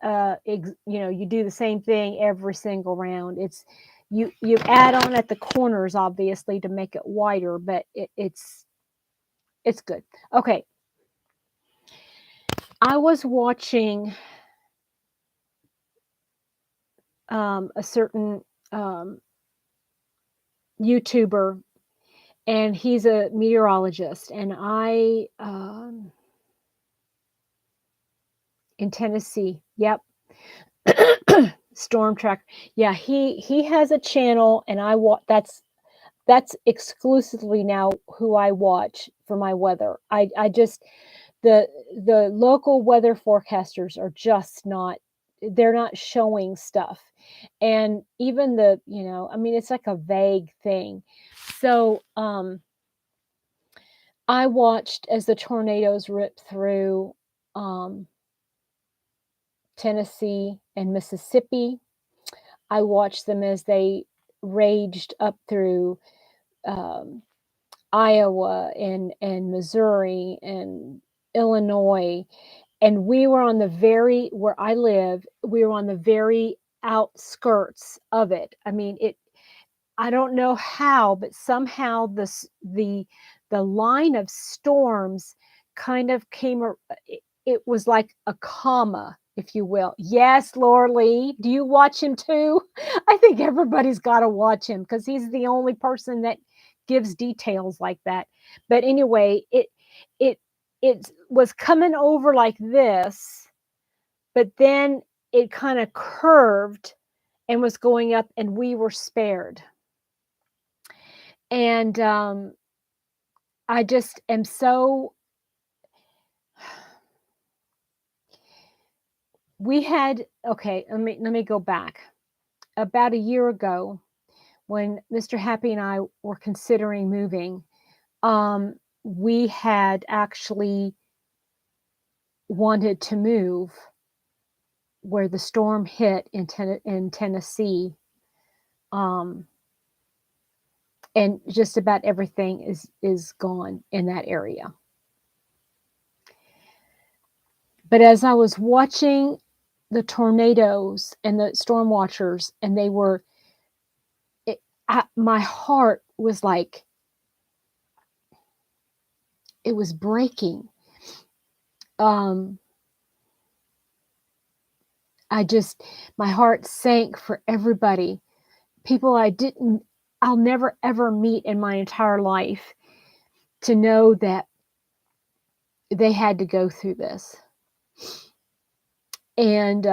you do the same thing every single round. It's you add on at the corners obviously to make it wider, but it's good. Okay. I was watching a certain YouTuber, and he's a meteorologist, and I in Tennessee. Yep. Storm track. Yeah, he has a channel, and that's exclusively now who I watch for my weather. I just the local weather forecasters are just not, they're not showing stuff. And even I mean, it's like a vague thing. So I watched as the tornadoes ripped through Tennessee and Mississippi. I watched them as they raged up through um, Iowa and Missouri and Illinois. And we were on the where I live, we were on the very outskirts of it. I mean, I don't know how, but somehow the line of storms kind of it was like a comma, if you will. Yes, Laura Lee, do you watch him too? I think everybody's got to watch him because he's the only person that gives details like that. But anyway, it it was coming over like this, but then it kind of curved and was going up, and we were spared. And I just am so we had okay, let me go back. About a year ago, when Mr. Happy and I were considering moving, we had actually wanted to move where the storm hit in Tennessee. Um, and just about everything is gone in that area. But as I was watching the tornadoes and the storm watchers, and they were, my heart was like, it was breaking. My heart sank for everybody. People I'll never ever meet in my entire life, to know that they had to go through this. And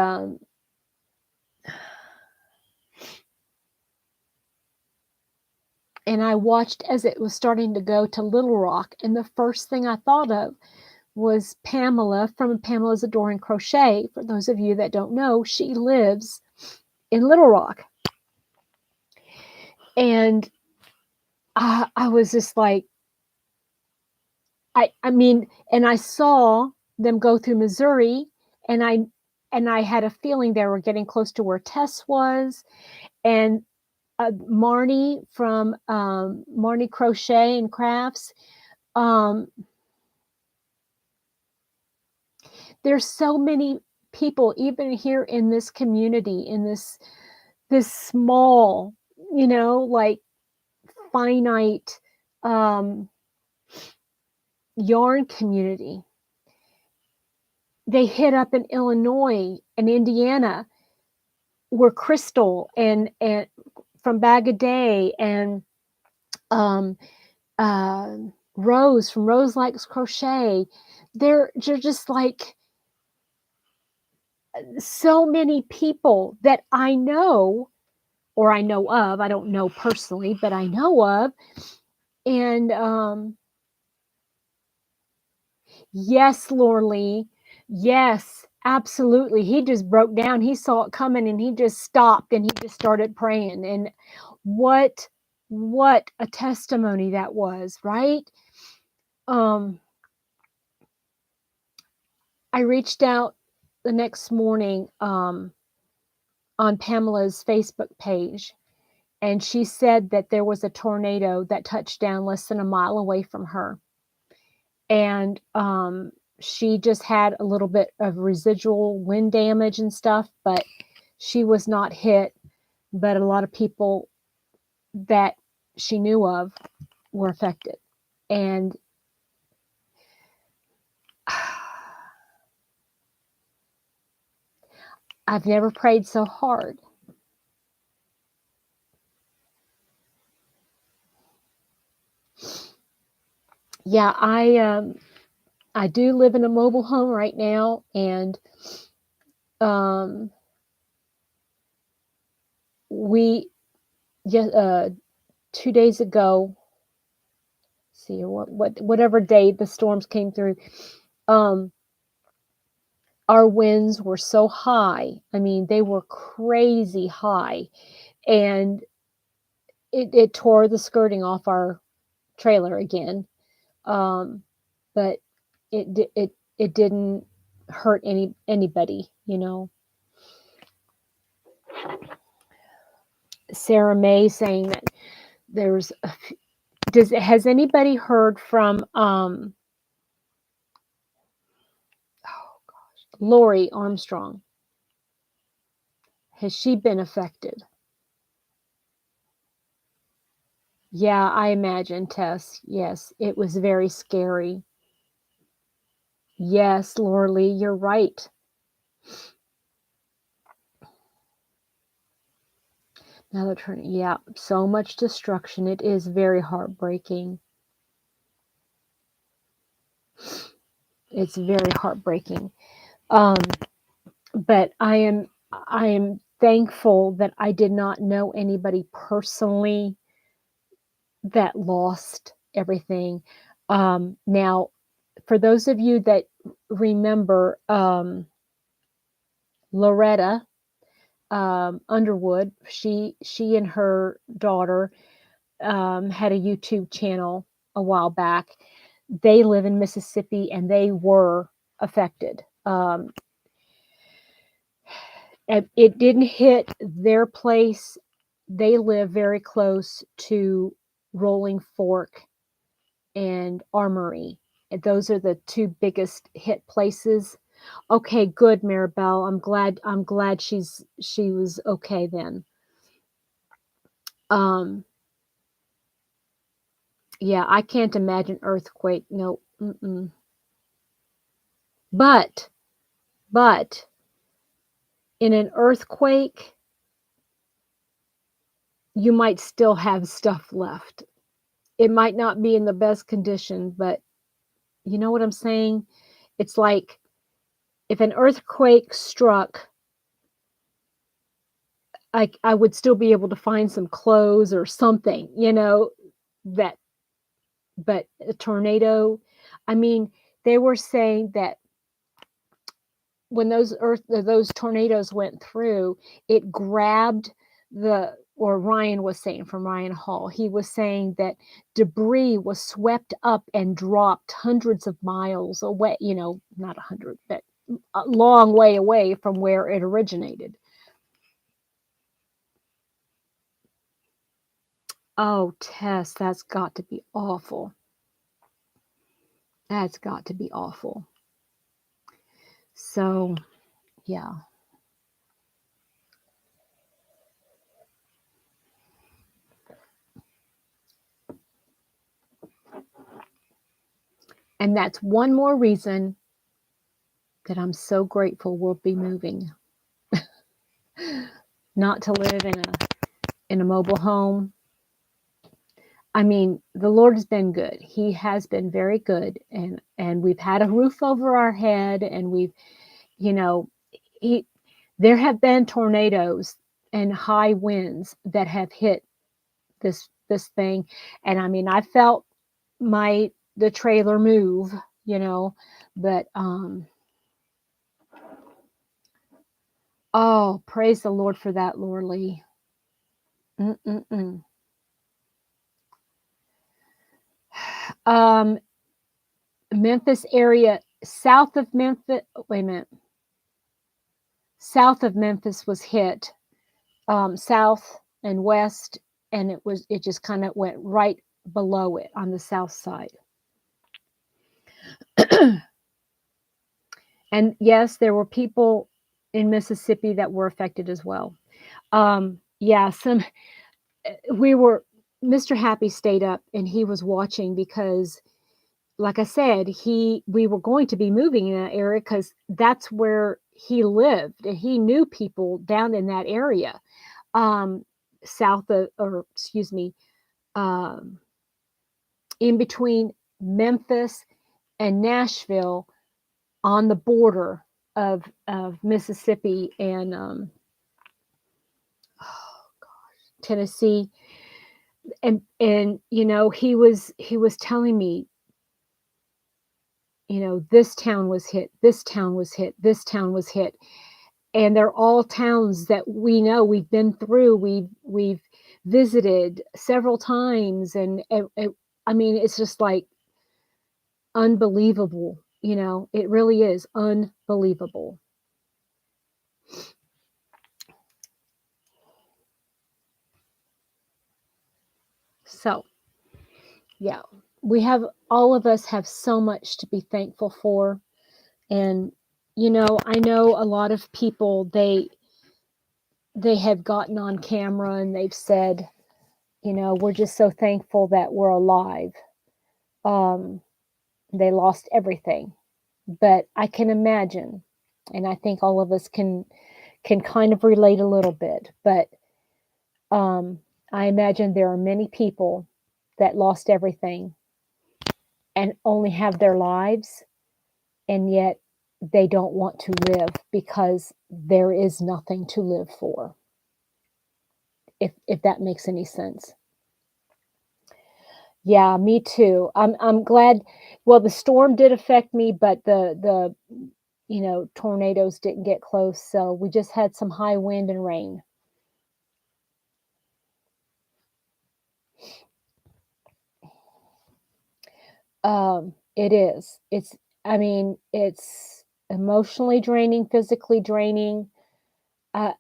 I watched as it was starting to go to Little Rock, and the first thing I thought of was Pamela from Pamela's Adoring Crochet. For those of you that don't know, she lives in Little Rock. And I was just like, I mean, and I saw them go through Missouri, and I had a feeling they were getting close to where Tess was, and Marnie from Marnie Crochet and Crafts. There's so many people, even here in this community, in this small, like finite yarn community. They hit up in Illinois and Indiana, where Crystal and from Bag a Day, and Rose from Rose Likes Crochet, they're just like, so many people that I know or I know of. I don't know personally, but I know of. And yes, Lorley. Yes, absolutely. He just broke down. He saw it coming and he just stopped and he just started praying. And what what a testimony that was, right? Um I reached out the next morning on Pamela's Facebook page, and she said that there was a tornado that touched down less than a mile away from her. And she just had a little bit of residual wind damage and stuff, but she was not hit. But a lot of people that she knew of were affected. And I've never prayed so hard. Yeah, I do live in a mobile home right now, and um, we just 2 days ago, see whatever day the storms came through, um, our winds were so high. I mean, they were crazy high, and it tore the skirting off our trailer again. Um, but it didn't hurt anybody, you know. Sarah May saying that there's has anybody heard from Lori Armstrong? Has she been affected? Yeah, I imagine, Tess. Yes, it was very scary. Yes, Laura Lee, you're right. Now they're turning, yeah, so much destruction. It is very heartbreaking. It's very heartbreaking. Um, but I am thankful that I did not know anybody personally that lost everything. Now, for those of you that remember Loretta Underwood, she and her daughter had a YouTube channel a while back. They live in Mississippi and they were affected. It didn't hit their place. They live very close to Rolling Fork and Armory. Those are the two biggest hit places. Okay, good, Maribel. I'm glad she was okay then. Um, yeah, I can't imagine earthquake. No, mm-mm. But but in an earthquake, you might still have stuff left. It might not be in the best condition, but you know what I'm saying? It's like if an earthquake struck, I would still be able to find some clothes or something, that but a tornado, I mean, they were saying that when those tornadoes went through, it grabbed or Ryan was saying from Ryan Hall, he was saying that debris was swept up and dropped hundreds of miles away, not 100, but a long way away from where it originated. Oh, Tess, that's got to be awful. That's got to be awful. So, yeah. And that's one more reason that I'm so grateful we'll be moving. Not to live in a mobile home. I mean, the Lord has been good. He has been very good, and we've had a roof over our head, and we've, you know, he there have been tornadoes and high winds that have hit this thing, and I mean, I felt my the trailer move, you know, but oh, praise the Lord for that, Lorley. Mm-mm-mm. Um, Memphis area, south of Memphis. Wait a minute, south of Memphis was hit. South and west, and it just kind of went right below it on the south side. And yes, there were people in Mississippi that were affected as well. Yeah, some we were Mr. Happy stayed up and he was watching because like I said, he we were going to be moving in that area because that's where he lived and he knew people down in that area. Um south of or excuse me, um in between Memphis and Nashville on the border of Mississippi and Tennessee, and he was telling me, this town was hit, this town was hit, this town was hit, and they're all towns that we know, we've been through, we've visited several times, and I mean, it's just like unbelievable, it really is unbelievable. So yeah, we have all of us have so much to be thankful for. And I know a lot of people, they have gotten on camera and they've said, we're just so thankful that we're alive. um they lost everything, but I can imagine, and I think all of us can kind of relate a little bit, but um I imagine there are many people that lost everything and only have their lives, and yet they don't want to live because there is nothing to live for, if that makes any sense. Yeah, me too. I'm glad. Well, the storm did affect me, but the tornadoes didn't get close, so we just had some high wind and rain. It is. I mean, it's emotionally draining, physically draining. Uh,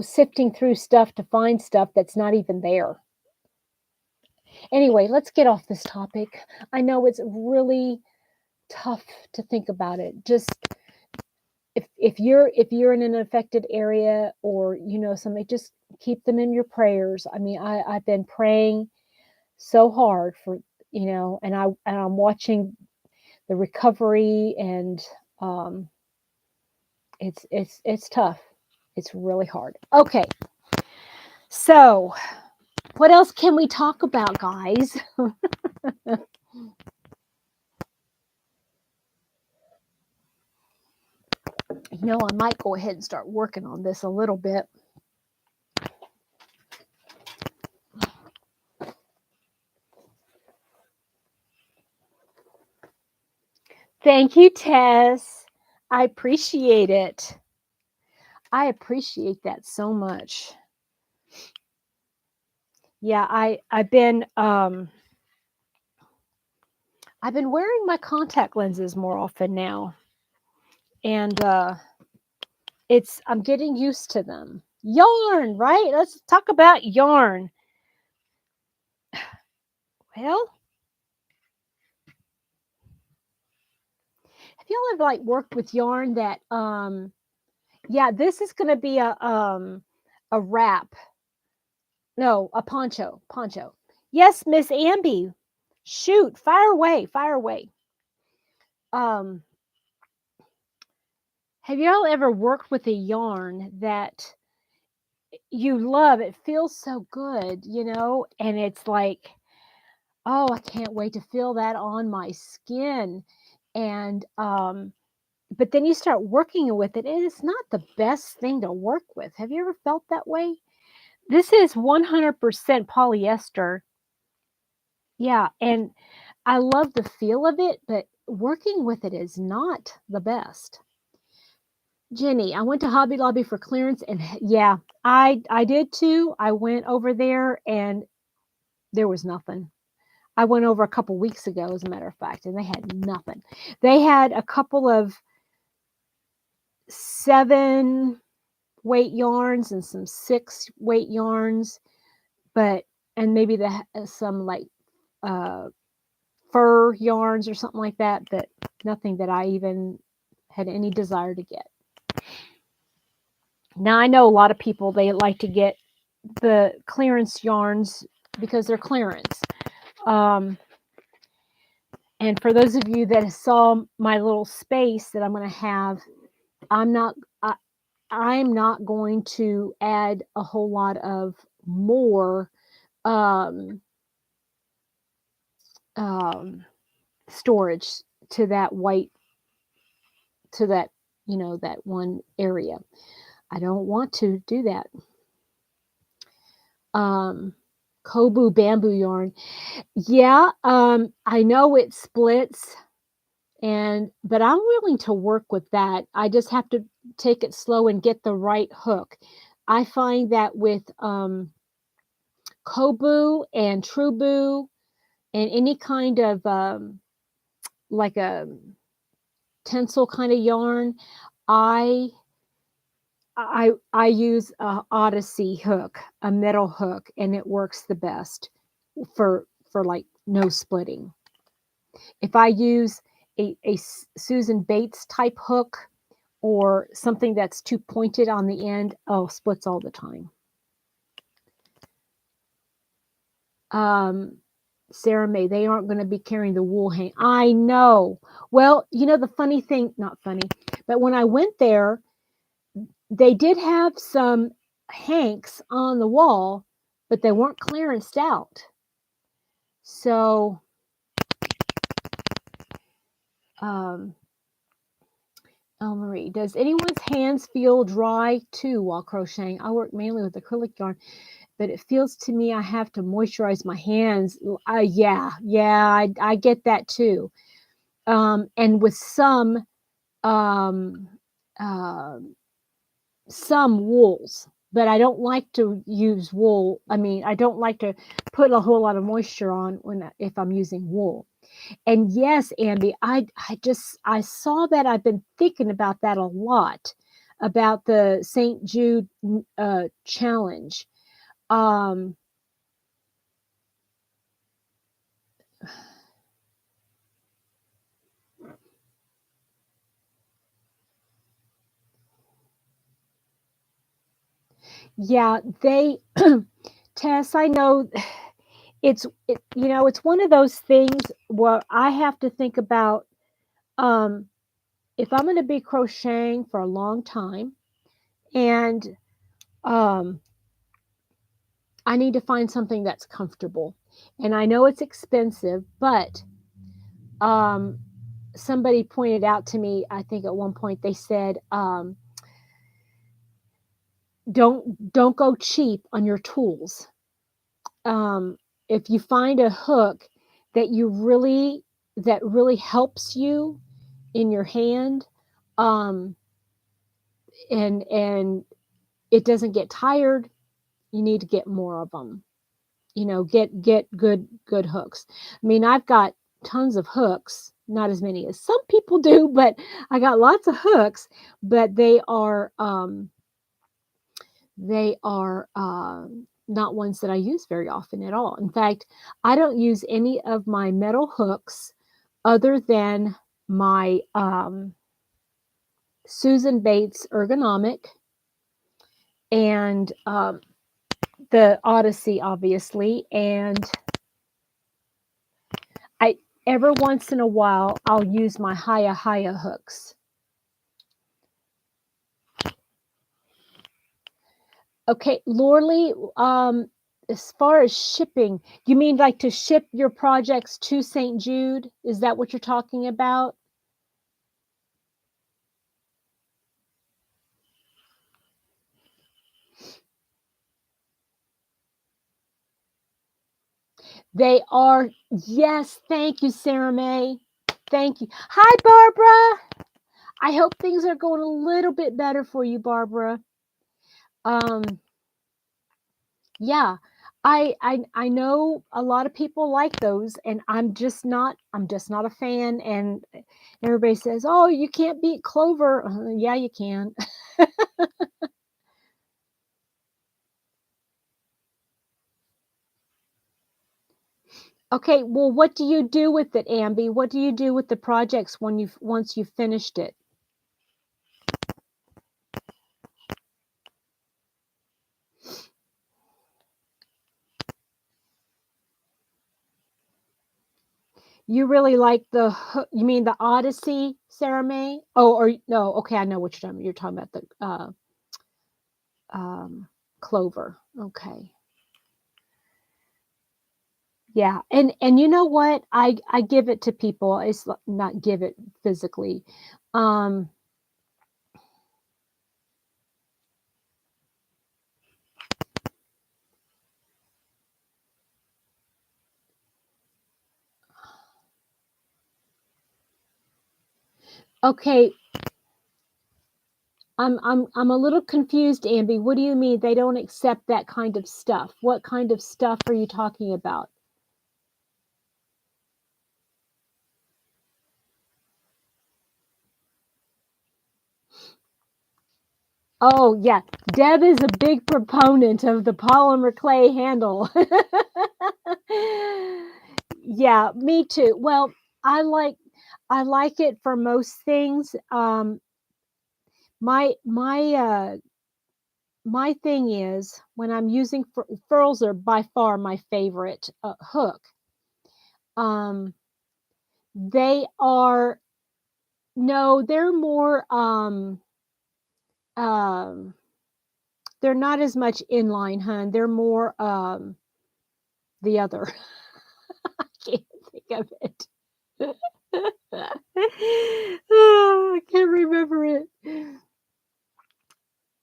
sifting through stuff to find stuff that's not even there. Anyway, let's get off this topic. I know it's really tough to think about it. Just if you're in an affected area, or somebody, just keep them in your prayers. I mean, I've been praying so hard for, and I'm watching the recovery, and um it's tough. It's really hard. Okay. So, what else can we talk about, guys? I might go ahead and start working on this a little bit. Thank you, Tess. I appreciate it. I appreciate that so much. Yeah, I've been wearing my contact lenses more often now, and it's I'm getting used to them. Yarn, right? Let's talk about yarn. Well, have y'all ever like worked with yarn that yeah, this is going to be a wrap. No, a poncho. Poncho. Yes, Miss Amby. Shoot, fire away, fire away. Um, have y'all ever worked with a yarn that you love? It feels so good, and it's like, oh, I can't wait to feel that on my skin. And but then you start working with it, and it's not the best thing to work with. Have you ever felt that way? This is 100% polyester. Yeah, and I love the feel of it, but working with it is not the best. Jenny, I went to Hobby Lobby for clearance, and yeah, I did too. I went over there and there was nothing. I went over a couple weeks ago, as a matter of fact, and they had nothing. They had a couple of 7 weight yarns and some 6 weight yarns, but and maybe some like uh, fur yarns or something like that, but nothing that I even had any desire to get. Now I know a lot of people, they like to get the clearance yarns because they're clearance. Um, and for those of you that saw my little space that I'm going to have, I'm not I, I'm not going to add a whole lot of more um, um, storage to that white to that that one area. I don't want to do that. Um, Kobu bamboo yarn. Yeah, I know it splits, but I'm willing to work with that. I just have to take it slow and get the right hook. I find that with Kobu and Trubu and any kind of like a tinsel kind of yarn, I I use a Odyssey hook, a metal hook, and it works the best for like no splitting. If I use a Susan Bates type hook or something that's too pointed on the end, oh, splits all the time. Um, Sarah May, they aren't going to be carrying the wool hang. I know. Well, the funny thing, not funny, but when I went there, they did have some hanks on the wall, but they weren't clearanced out. So, um, Marie, does anyone's hands feel dry too while crocheting? I work mainly with acrylic yarn, but it feels to me I have to moisturize my hands. Yeah, I get that too. And with um, uh, some wools, but I don't like to use wool. I mean, I don't like to put a whole lot of moisture on if I'm using wool. And yes, Andy, I saw that. I've been thinking about that a lot, about the St. Jude challenge. Um, yeah, Tess, I know it's one of those things where I have to think about um, if I'm going to be crocheting for a long time and um, I need to find something that's comfortable. And I know it's expensive, but um, somebody pointed out to me, I think at one point they said, don't go cheap on your tools. Um, if you find a hook that really helps you in your hand, um, and it doesn't get tired, you need to get more of them. Get good hooks. I mean, I've got tons of hooks, not as many as some people do, but I got lots of hooks, but they are not ones that I use very often at all. In fact, I don't use any of my metal hooks other than my Susan Bates ergonomic and the Odyssey, obviously, and I every once in a while I'll use my Haya hooks. Okay, Lorley, as far as shipping, you mean like to ship your projects to St. Jude? Is that what you're talking about? They are. Yes, thank you, Sarah May. Thank you. Hi, Barbara. I hope things are going a little bit better for you, Barbara. Um, yeah, I know a lot of people like those, and I'm just not a fan. And everybody says, "Oh, you can't beat Clover." Yeah, you can. Okay, well, what do you do with it, Amby? What do you do with the projects when once you've finished it? You really like you mean the Odyssey, Sarah May? Oh, or no, okay, I know what you're talking about. You're talking about the um, Clover. Okay. Yeah, and you know what? I give it to people. Not give it physically. Um, okay, I'm a little confused, Amby. What do you mean they don't accept that kind of stuff? What kind of stuff are you talking about? Oh, yeah. Deb is a big proponent of the polymer clay handle. Yeah, me too. Well, I like I like it for most things. My thing is when I'm using furls are by far my favorite hook. Um, they are no, they're more um, they're not as much inline, hun. They're more the other. I can't think of it. Oh, I can't remember it.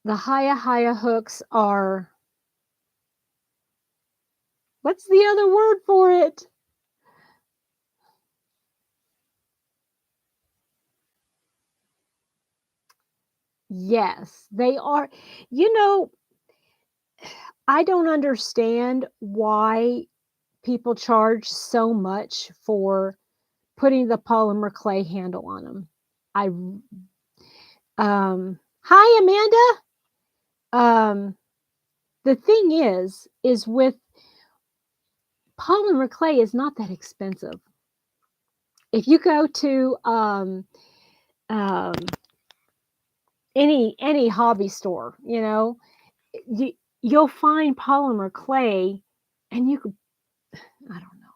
The Haya hooks are what's the other word for it? Yes, they are. You know, I don't understand why people charge so much for putting the polymer clay handle on them. I Hi Amanda. Um the thing is with polymer clay is not that expensive. If you go to um any hobby store, you you'll find polymer clay and you could I don't know.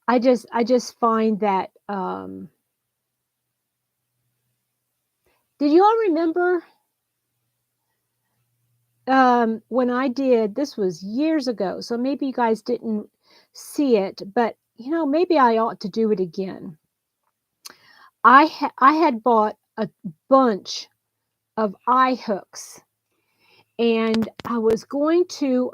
I just find that did you all remember when I did this was years ago, so maybe you guys didn't see it, but maybe I ought to do it again. I had bought a bunch of eye hooks and I was going to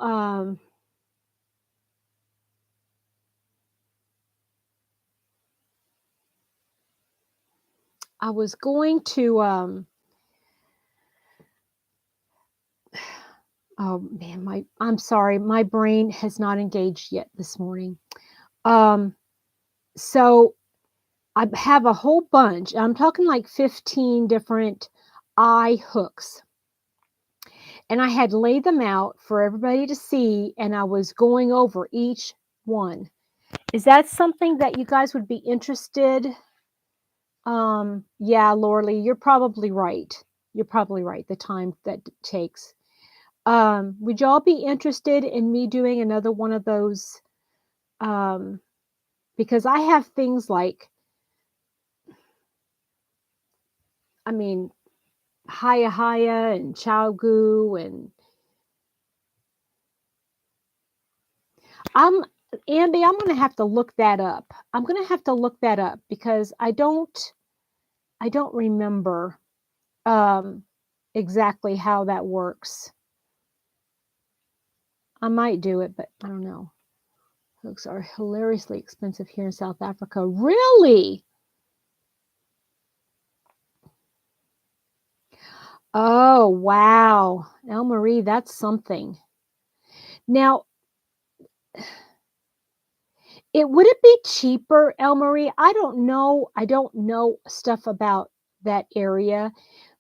oh man, I'm sorry, my brain has not engaged yet this morning. Um, so I have a whole bunch. I'm talking like 15 different eye hooks. And I had laid them out for everybody to see, and I was going over each one. Is that something that you guys would be interested? Yeah, Lorley, you're probably right. You're probably right. The time that it takes. Would y'all be interested in me doing another one of those? Um, because I have things like, I mean, Haya and Chow Gu and I'm Andy, I'm gonna have to look that up. I'm gonna have to look that up because I don't remember um exactly how that works. I might do it, but I don't know. Hooks are hilariously expensive here in South Africa. Really? Oh, wow. El Marie, that's something. Now, would it be cheaper, El Marie? I don't know. I don't know stuff about that area,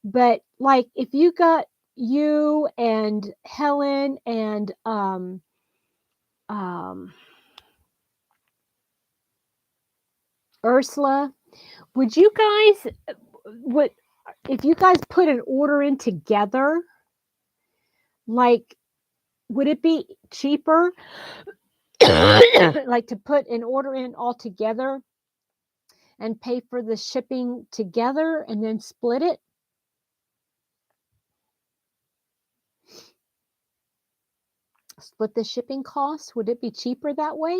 but like if you got you and Helen and um Ursula, would you guys would if you guys put an order in together, like would it be cheaper like to put an order in all together and pay for the shipping together and then split it? Split the shipping costs? Would it be cheaper that way?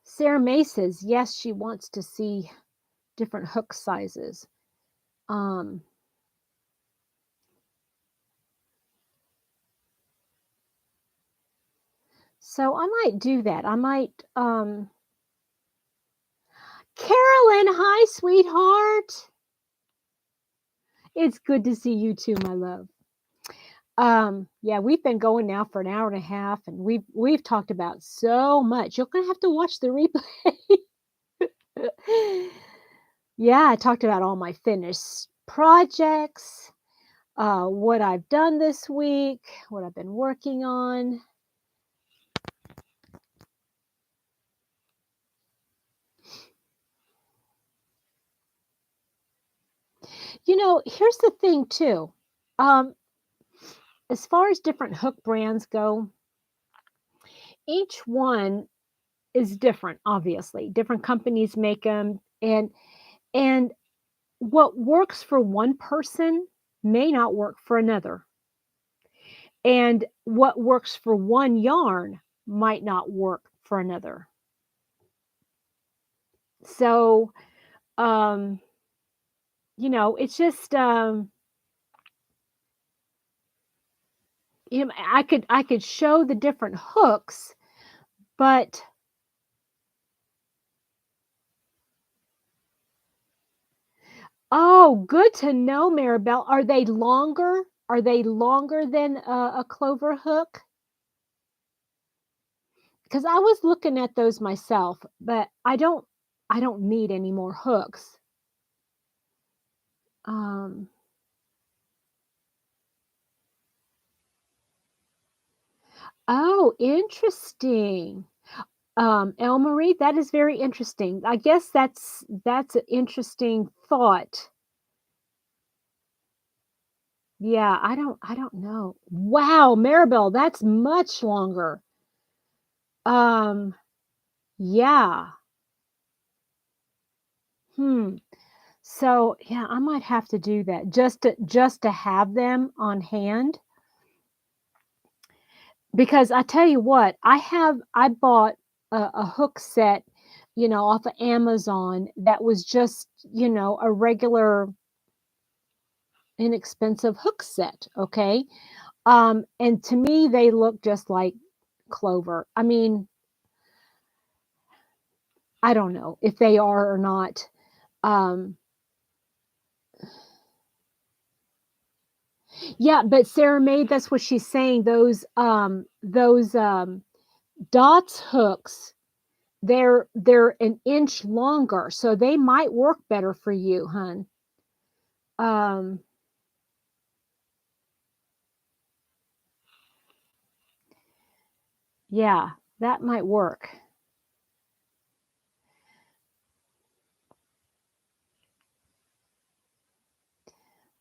Sarah May says yes, she wants to see different hook sizes. Um, so I might do that. I might Carolyn, hi sweetheart. It's good to see you too, my love. Yeah, we've been going now for an hour and a half and we've talked about so much. You're gonna have to watch the replay. Yeah, I talked about all my finished projects, what I've done this week, what I've been working on. You know, here's the thing too. Um, as far as different hook brands go, each one is different, obviously. Different companies make them and what works for one person may not work for another. And what works for one yarn might not work for another. So, um, it's just I could show the different hooks, but oh, good to know, Maribel. Are they longer? Are they longer than a clover hook? Because I was looking at those myself, but I don't need any more hooks. Um, oh, interesting. El Marie, that is very interesting. I guess that's an interesting thought. Yeah, I don't know. Wow, Maribel, that's much longer. Um, yeah. Hmm. So, yeah, I might have to do that just to have them on hand because I tell you what, I bought a hook set, off of Amazon that was just, a regular inexpensive hook set, okay? And to me they look just like clover. I mean, I don't know if they are or not. Um, yeah, but Sarah May, that's what she's saying. Those dots hooks, they're an inch longer, so they might work better for you, hun. Um, yeah, that might work.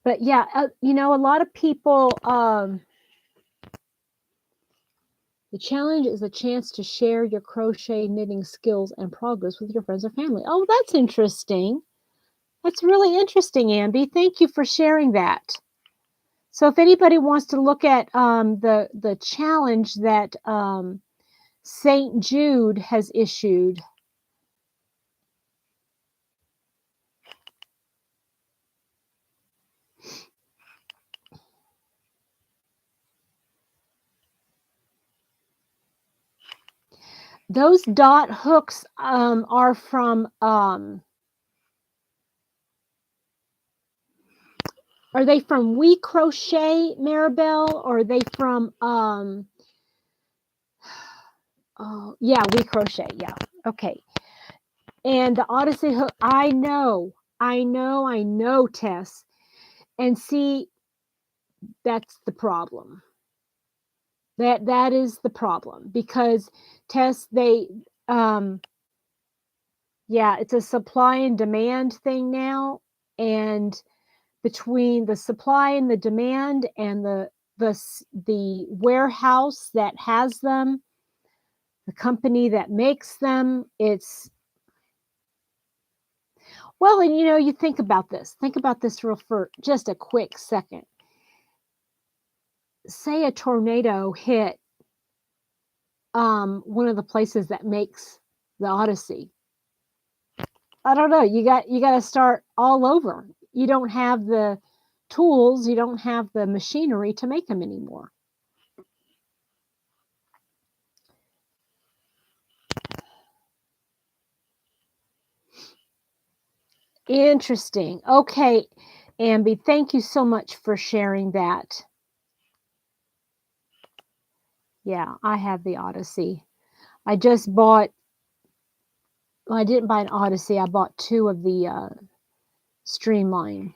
But yeah, a lot of people. The challenge is a chance to share your crochet knitting skills and progress with your friends or family. Oh, that's interesting. That's really interesting, Amby. Thank you for sharing that. So, if anybody wants to look at the challenge that St. Jude has issued, Those dot hooks are from are they from We Crochet, Maribel, or are they from oh yeah, We Crochet, yeah. Okay. And the Odyssey hook, I know, Tess. And see, that's the problem. That is the problem because Tess, they um yeah, it's a supply and demand thing now. And between the supply and the demand and the warehouse that has them, the company that makes them, it's well, and you think about this. Think about this real for just a quick second. Say a tornado hit one of the places that makes the Odyssey. I don't know. You got to start all over. You don't have the tools, you don't have the machinery to make them anymore. Interesting. Okay, Amby, thank you so much for sharing that. Yeah, I have the Odyssey. I just bought, well, I didn't buy an Odyssey. I bought two of the Streamline.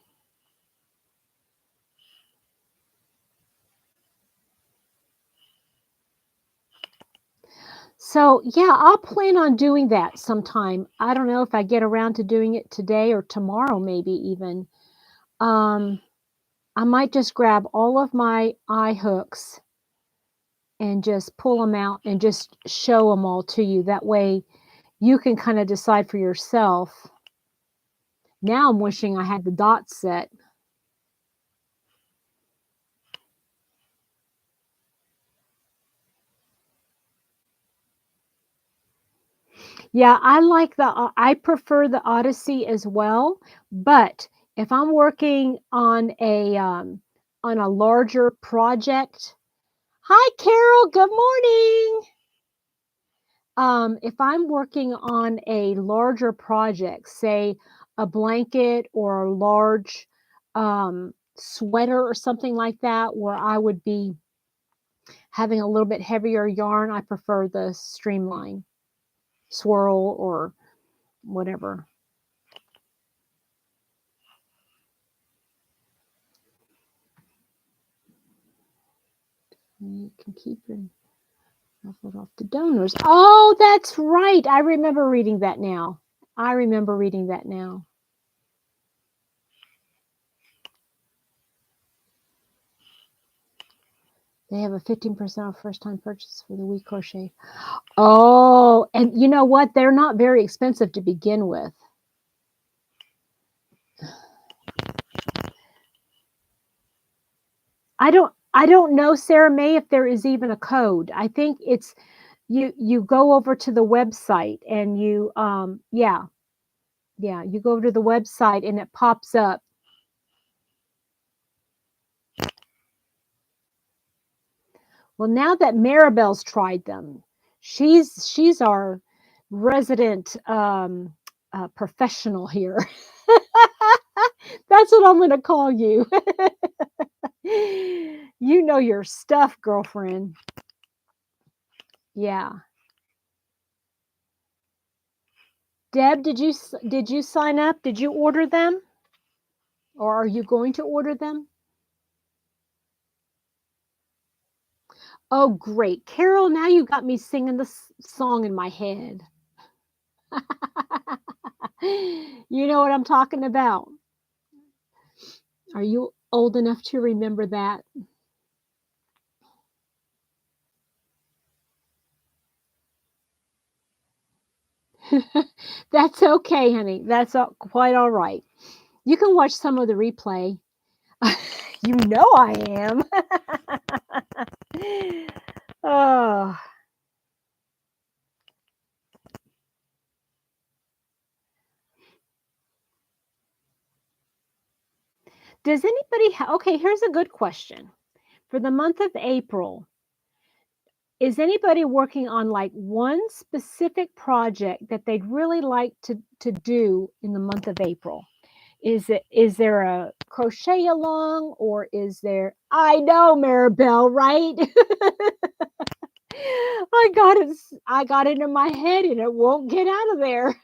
So, yeah, I'll plan on doing that sometime. I don't know if I get around to doing it today or tomorrow, maybe even. Um, I might just grab all of my eye hooks and just pull them out and just show them all to you. That way you can kind of decide for yourself. Now I'm wishing I had the dot set. Yeah, I prefer the Odyssey as well, but if I'm working on a larger project. Hi Carol, good morning. If I'm working on a larger project, say a blanket or a large sweater or something like that, where I would be having a little bit heavier yarn, I prefer the streamline swirl or whatever. You can keep it ruffled off the donors. Oh, that's right. I remember reading that now. I remember reading that now. They have a 15% off first time purchase for the We Crochet. Oh, and you know what? They're not very expensive to begin with. I don't know, Sarah May, if there is even a code. I think it's you go over to the website and you yeah, you go over to the website and it pops up. Well, now that Maribel's tried them, she's our resident professional here. That's what I'm going to call you. You know your stuff, girlfriend. Yeah. Deb, did you sign up? Did you order them? Or are you going to order them? Oh, great. Carol, now you got me singing the song in my head. You know what I'm talking about. Are you old enough to remember that? That's okay, honey. That's quite all right. You can watch some of the replay. You know I am. Oh, does anybody okay, here's a good question. For the month of April, Is anybody working on, like, one specific project that they'd really like to do in the month of April? Is there a crochet along or is there I know, Maribel, right? I got it in my head and it won't get out of there.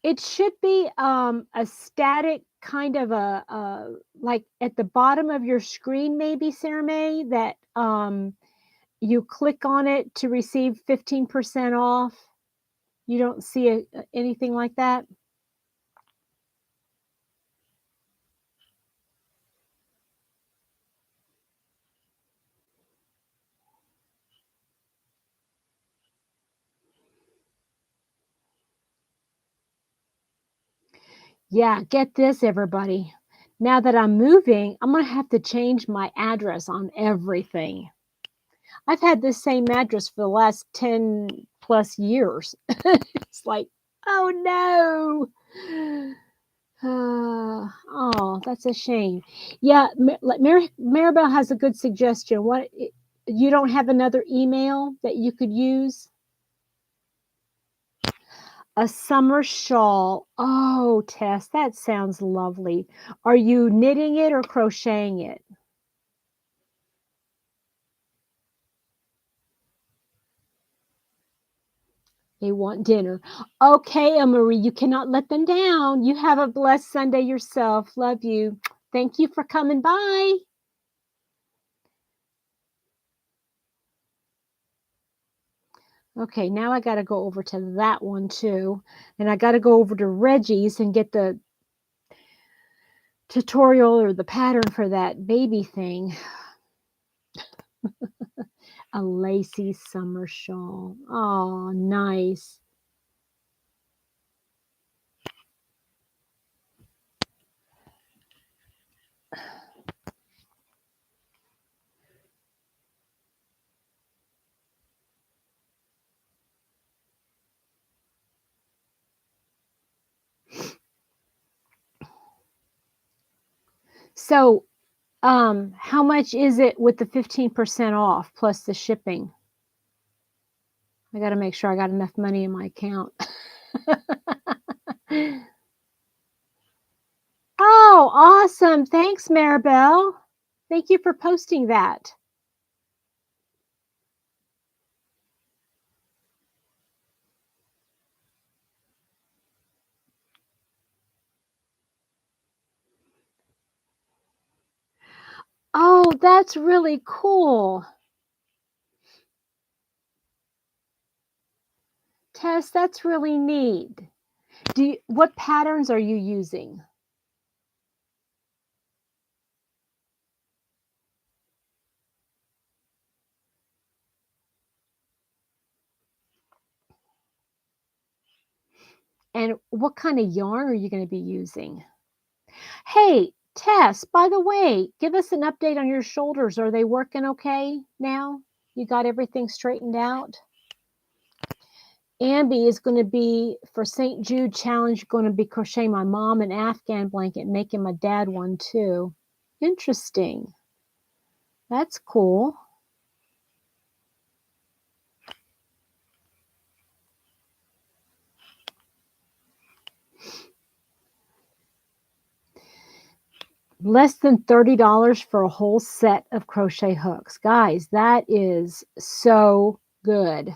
It should be, a static kind of like, at the bottom of your screen maybe, Sarah May, that, you click on it to receive 15% off. You don't see anything like that? Yeah, get this, everybody. Now that I'm moving, I'm gonna have to change my address on everything. I've had this same address for the last 10 plus years. It's like, "Oh, no." Oh, that's a shame. Yeah, Maribel has a good suggestion. You don't have another email that you could use? A summer shawl. Oh, Tess, that sounds lovely. Are you knitting it or crocheting it? They want dinner. Okay, Marie, you cannot let them down. You have a blessed Sunday yourself. Love you. Thank you for coming by. Okay, now I got to go over to that one too. And I got to go over to Reggie's and get the tutorial or the pattern for that baby thing. A lacy summer shawl. Oh, nice. So, how much is it with the 15% off plus the shipping? I got to make sure I got enough money in my account. Oh, awesome. Thanks, Maribel. Thank you for posting that. Oh, that's really cool. Tess, that's really neat. What patterns are you using? And what kind of yarn are you going to be using? Hey, Tess, by the way, give us an update on your shoulders. Are they working okay now? You got everything straightened out? Ambi is going to be for St. Jude Challenge, going to be crocheting my mom an Afghan blanket, making my dad one too. Interesting. That's cool. Less than $30 for a whole set of crochet hooks. Guys, that is so good.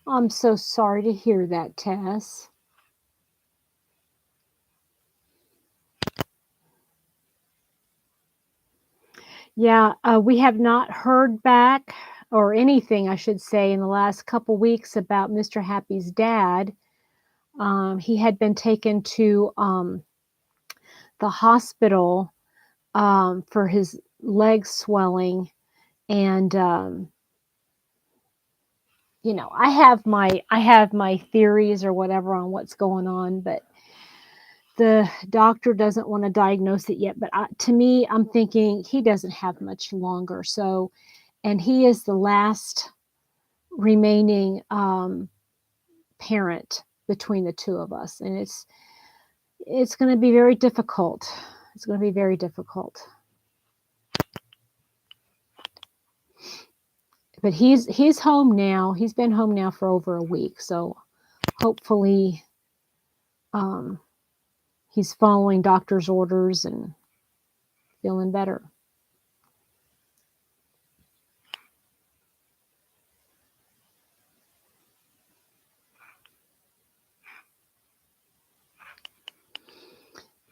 I'm so sorry to hear that, Tess. Yeah, we have not heard back or anything, I should say, in the last couple weeks about Mr. Happy's dad. He had been taken to the hospital for his leg swelling, and I have my theories or whatever on what's going on, but the doctor doesn't want to diagnose it yet. But to me, I'm thinking he doesn't have much longer. So, and he is the last remaining parent between the two of us, and it's going to be very difficult. It's going to be very difficult. But he's home now. He's been home now for over a week, so hopefully he's following doctor's orders and feeling better.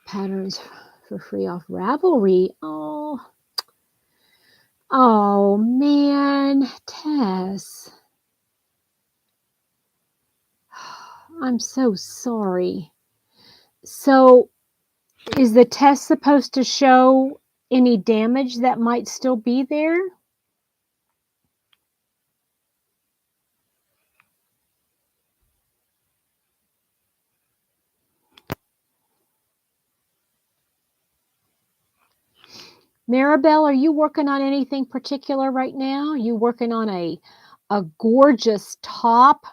Patterns for free off Ravelry. Oh man, Tess. I'm so sorry. So, is the test supposed to show any damage that might still be there? Maribel, are you working on anything particular right now? You working on a gorgeous top?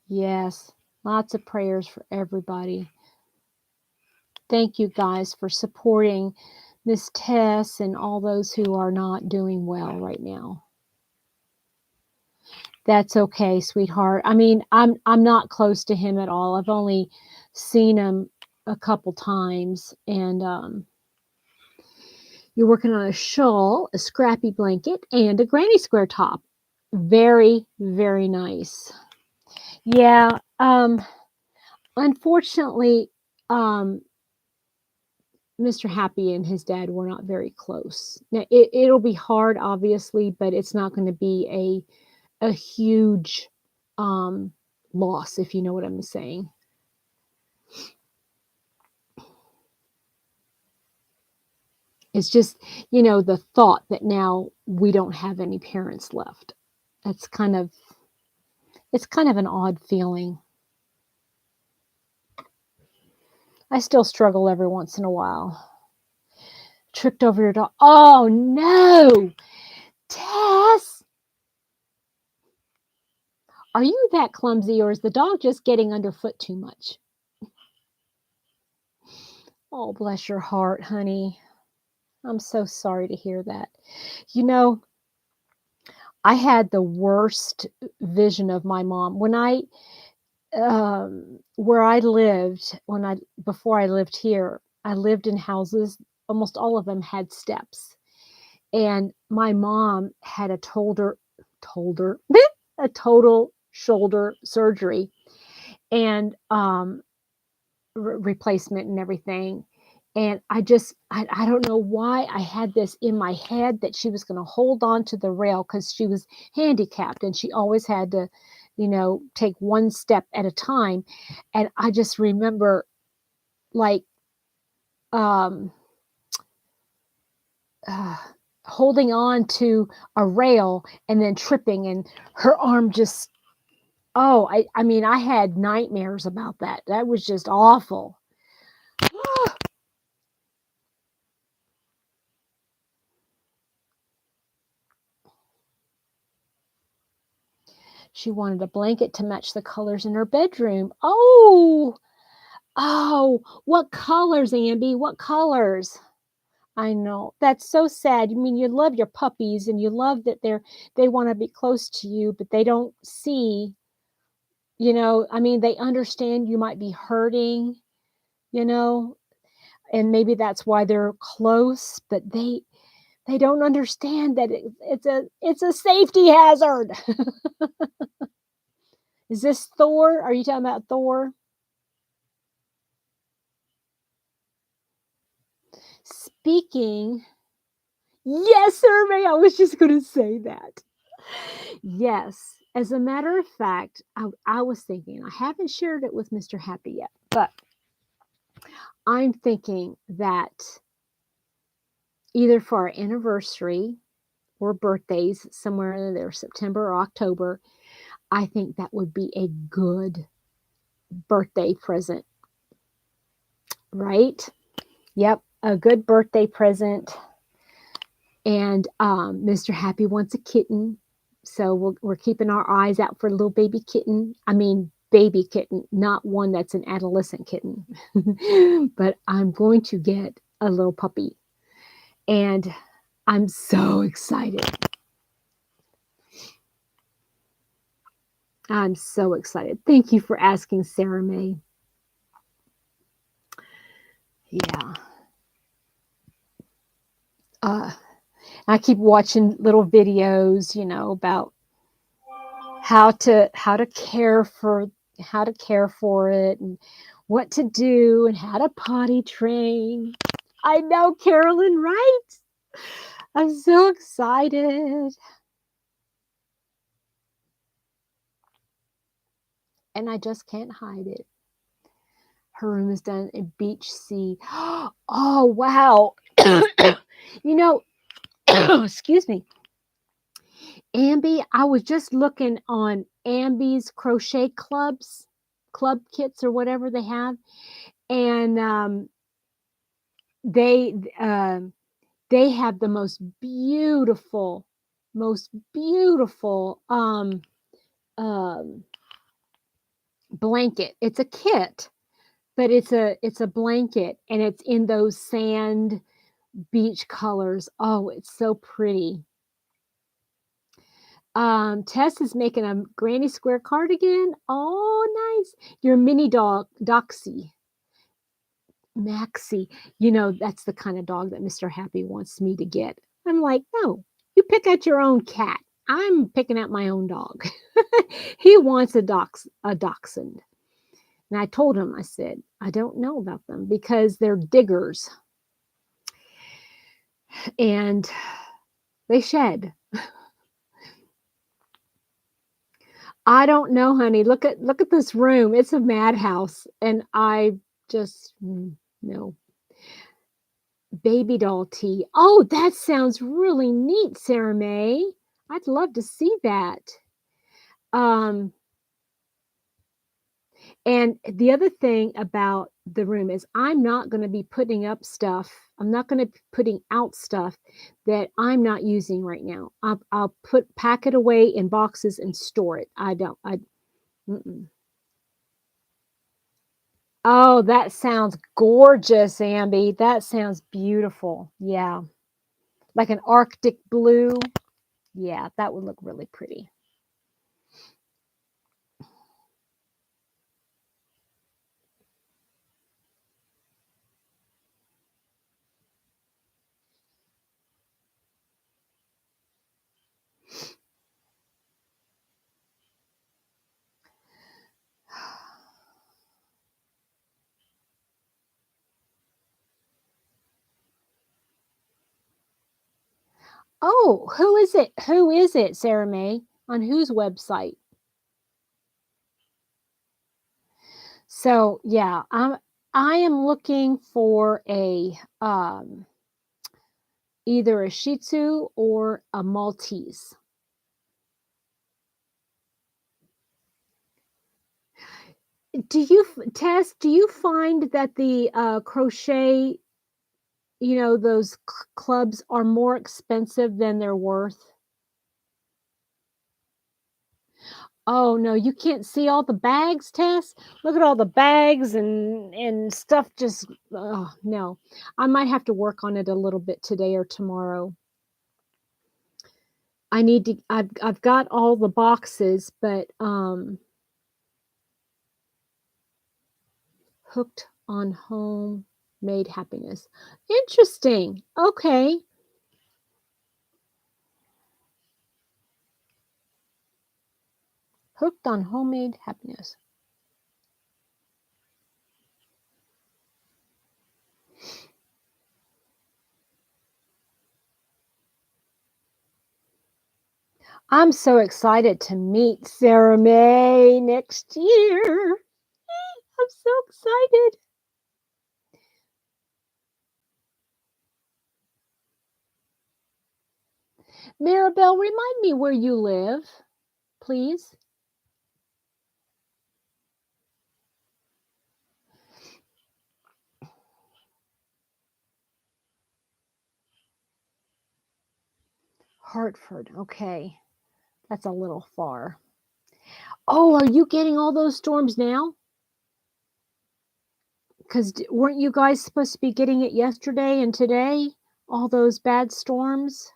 Yes, lots of prayers for everybody. Thank you guys for supporting Miss Tess and all those who are not doing well right now. That's okay, sweetheart. I mean, I'm not close to him at all. I've only seen him a couple times, and you're working on a shawl, a scrappy blanket, and a granny square top. Very, very nice. Yeah, unfortunately, Mr. Happy and his dad were not very close. Now, it'll be hard, obviously, but it's not going to be a huge loss, if you know what I'm saying. It's just, the thought that now we don't have any parents left. It's kind of an odd feeling. I still struggle every once in a while. Tripped over your dog. Oh no, Tess! Are you that clumsy, or is the dog just getting underfoot too much? Oh, bless your heart, honey. I'm so sorry to hear that. I had the worst vision of my mom when where I lived before I lived here. I lived in houses. Almost all of them had steps, and my mom had a a total shoulder surgery and replacement and everything. And I don't know why I had this in my head that she was going to hold on to the rail because she was handicapped and she always had to, take one step at a time. And I just remember like um, uh, holding on to a rail and then tripping and her arm just, oh, I mean, I had nightmares about that. That was just awful. She wanted a blanket to match the colors in her bedroom. Oh, what colors, Amby? What colors? I know. That's so sad. I mean, you love your puppies and you love that they want to be close to you, but they don't see, I mean, they understand you might be hurting, you know, and maybe that's why they're close, but they don't understand that it's a safety hazard. Is this Thor? Are you talking about Thor? Speaking, yes, survey. I was just going to say that. Yes. As a matter of fact, I was thinking, I haven't shared it with Mr. Happy yet, but I'm thinking that either for our anniversary or birthdays, somewhere in there, September or October, I think that would be a good birthday present, right? Yep. a good birthday present, and Mr. Happy wants a kitten, so we're keeping our eyes out for a little baby kitten. I mean, baby kitten, not one that's an adolescent kitten. But I'm going to get a little puppy, and I'm so excited. I'm so excited. Thank you for asking, Sarah May. Yeah. Uh, I keep watching little videos, about how to care for it, and what to do, and how to potty train. I know, Carolyn, right? I'm so excited. And I just can't hide it. Her room is done in beach sea. Oh, wow. you know, excuse me. Ambi, I was just looking on Ambi's crochet club kits or whatever they have, and they um, they have the most beautiful um, blanket. It's a kit, but it's a blanket, and it's in those sand beach colors. Oh, it's so pretty. Tess is making a granny square cardigan. Oh, nice. Your mini dog, Doxy, Maxie. That's the kind of dog that Mr. Happy wants me to get. I'm like, no, you pick out your own cat. I'm picking out my own dog. He wants a dachshund. And I told him, I said, I don't know about them because they're diggers and they shed. I don't know, honey. Look at this room. It's a madhouse, and I just no. Baby doll tea. Oh, that sounds really neat, Sarah May. I'd love to see that. Um, and the other thing about the room is I'm not going to be putting up stuff. I'm not going to be putting out stuff that I'm not using right now. I'll pack it away in boxes and store it. I don't. Mm-mm. Oh, that sounds gorgeous, Amby. That sounds beautiful. Yeah. Like an Arctic blue. Yeah, that would look really pretty. Oh, who is it? Who is it, Sarah May? On whose website? So, yeah, I am looking for a either a Shih Tzu or a Maltese. Tess, do you find that the crochet, those clubs are more expensive than they're worth? Oh, no, you can't see all the bags, Tess? Look at all the bags and stuff just oh, no. I might have to work on it a little bit today or tomorrow. I've got all the boxes, but hooked on homemade happiness. Interesting. Okay. Hooked on homemade happiness. I'm so excited to meet Sarah May next year. I'm so excited. Maribel, remind me where you live, please. Hartford. Okay. That's a little far. Oh, are you getting all those storms now? Because weren't you guys supposed to be getting it yesterday and today? All those bad storms?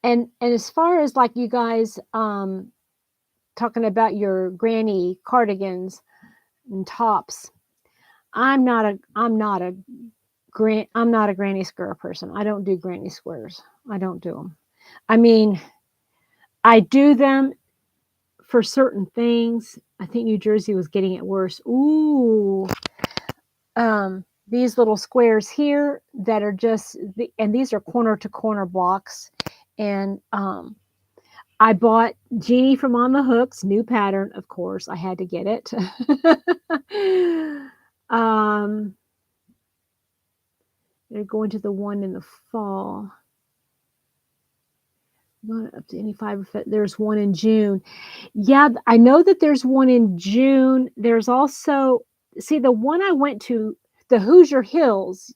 And as far as like you guys talking about your granny cardigans and tops, I'm not a granny square person. I don't do granny squares. I don't do them. I mean, I do them for certain things. I think New Jersey was getting it worse. Ooh, these little squares here that are and these are corner to corner blocks. And I bought Genie from On the Hooks, new pattern, of course. I had to get it. um, they're going to the one in the fall. Going up to any fiber. There's one in June. Yeah, I know that there's one in June. There's also, see, the one I went to, the Hoosier Hills.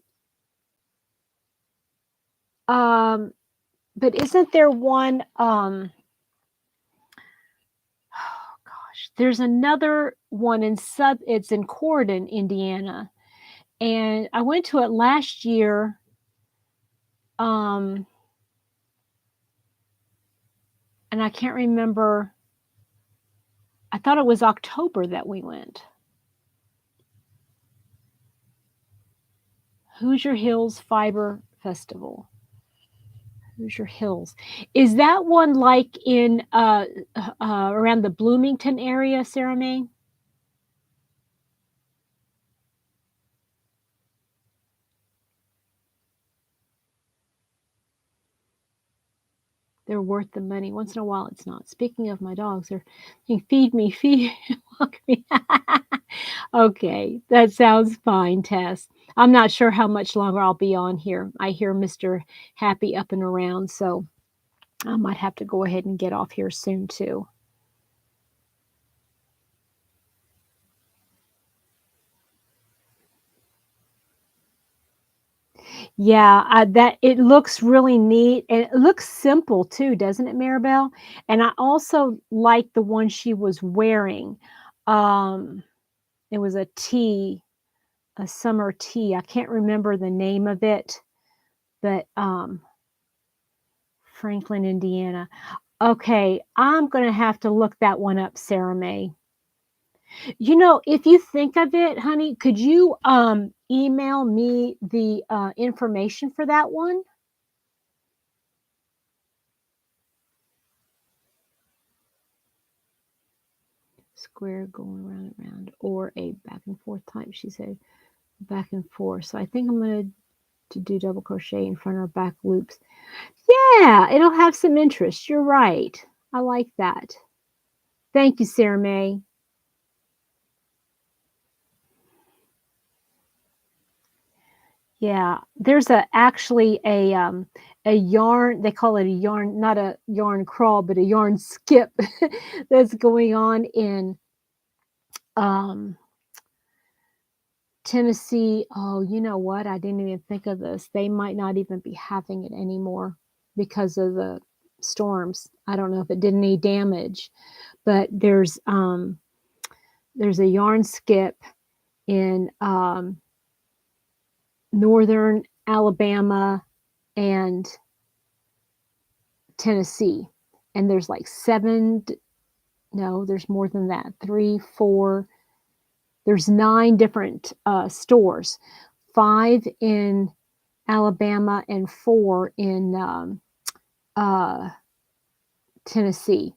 Um, but isn't there one? Oh gosh, there's another one in It's in Corydon, Indiana, and I went to it last year. Um, and I can't remember. I thought it was October that we went. Hoosier Hills Fiber Festival. Hoosier Hills. Is that one like in around the Bloomington area, Sarah May? They're worth the money. Once in a while, it's not. Speaking of my dogs, they're saying, feed me, feed walk me. Okay, that sounds fine, Tess. I'm not sure how much longer I'll be on here. I hear Mr. Happy up and around, so I might have to go ahead and get off here soon too. Yeah, that it looks really neat and it looks simple too, doesn't it, Maribel? And I also like the one she was wearing. Um, it was a summer tee. I can't remember the name of it, but Franklin, Indiana. Okay, I'm gonna have to look that one up, Sarah May. You know, if you think of it, honey, could you email me the information for that one? Square going round and round, or a back and forth type, she said. Back and forth. So I think I'm going to do double crochet in front of back loops. Yeah, it'll have some interest. You're right. I like that. Thank you, Sarah May. Yeah, there's actually a yarn, they call it a yarn, not a yarn crawl, but a yarn skip that's going on in um Tennessee. Oh, you know what? I didn't even think of this. They might not even be having it anymore because of the storms. I don't know if it did any damage, but there's a yarn skip in northern Alabama and Tennessee. And there's like no, there's more than that. Three, four, there's 9 different stores, 5 in Alabama and 4 in uh, Tennessee.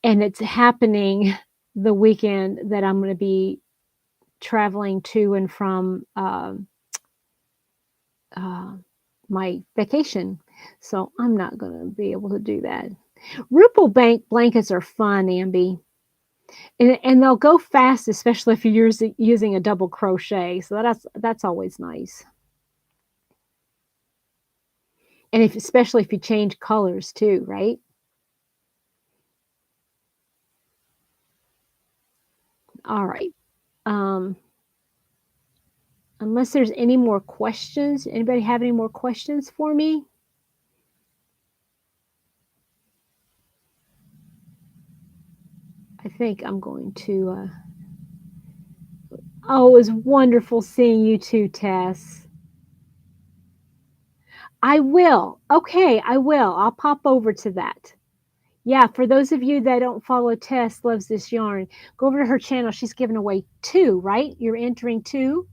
And it's happening the weekend that I'm going to be traveling to and from uh, my vacation. So I'm not going to be able to do that. Ripple bank blankets are fun, Amby. And they'll go fast, especially if you're using a double crochet. So that's always nice. And especially if you change colors too, right? All right. Um, unless there's any more questions, anybody have any more questions for me? I think I'm going to. Oh, it was wonderful seeing you too, Tess. I will. Okay, I will. I'll pop over to that. Yeah, for those of you that don't follow Tess Loves This Yarn, go over to her channel. She's giving away two, right? You're entering two.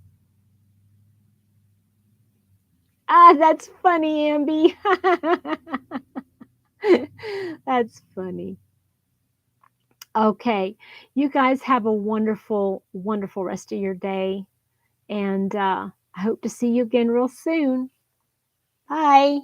Ah, that's funny, Amby. That's funny. Okay. You guys have a wonderful, wonderful rest of your day. And I hope to see you again real soon. Bye.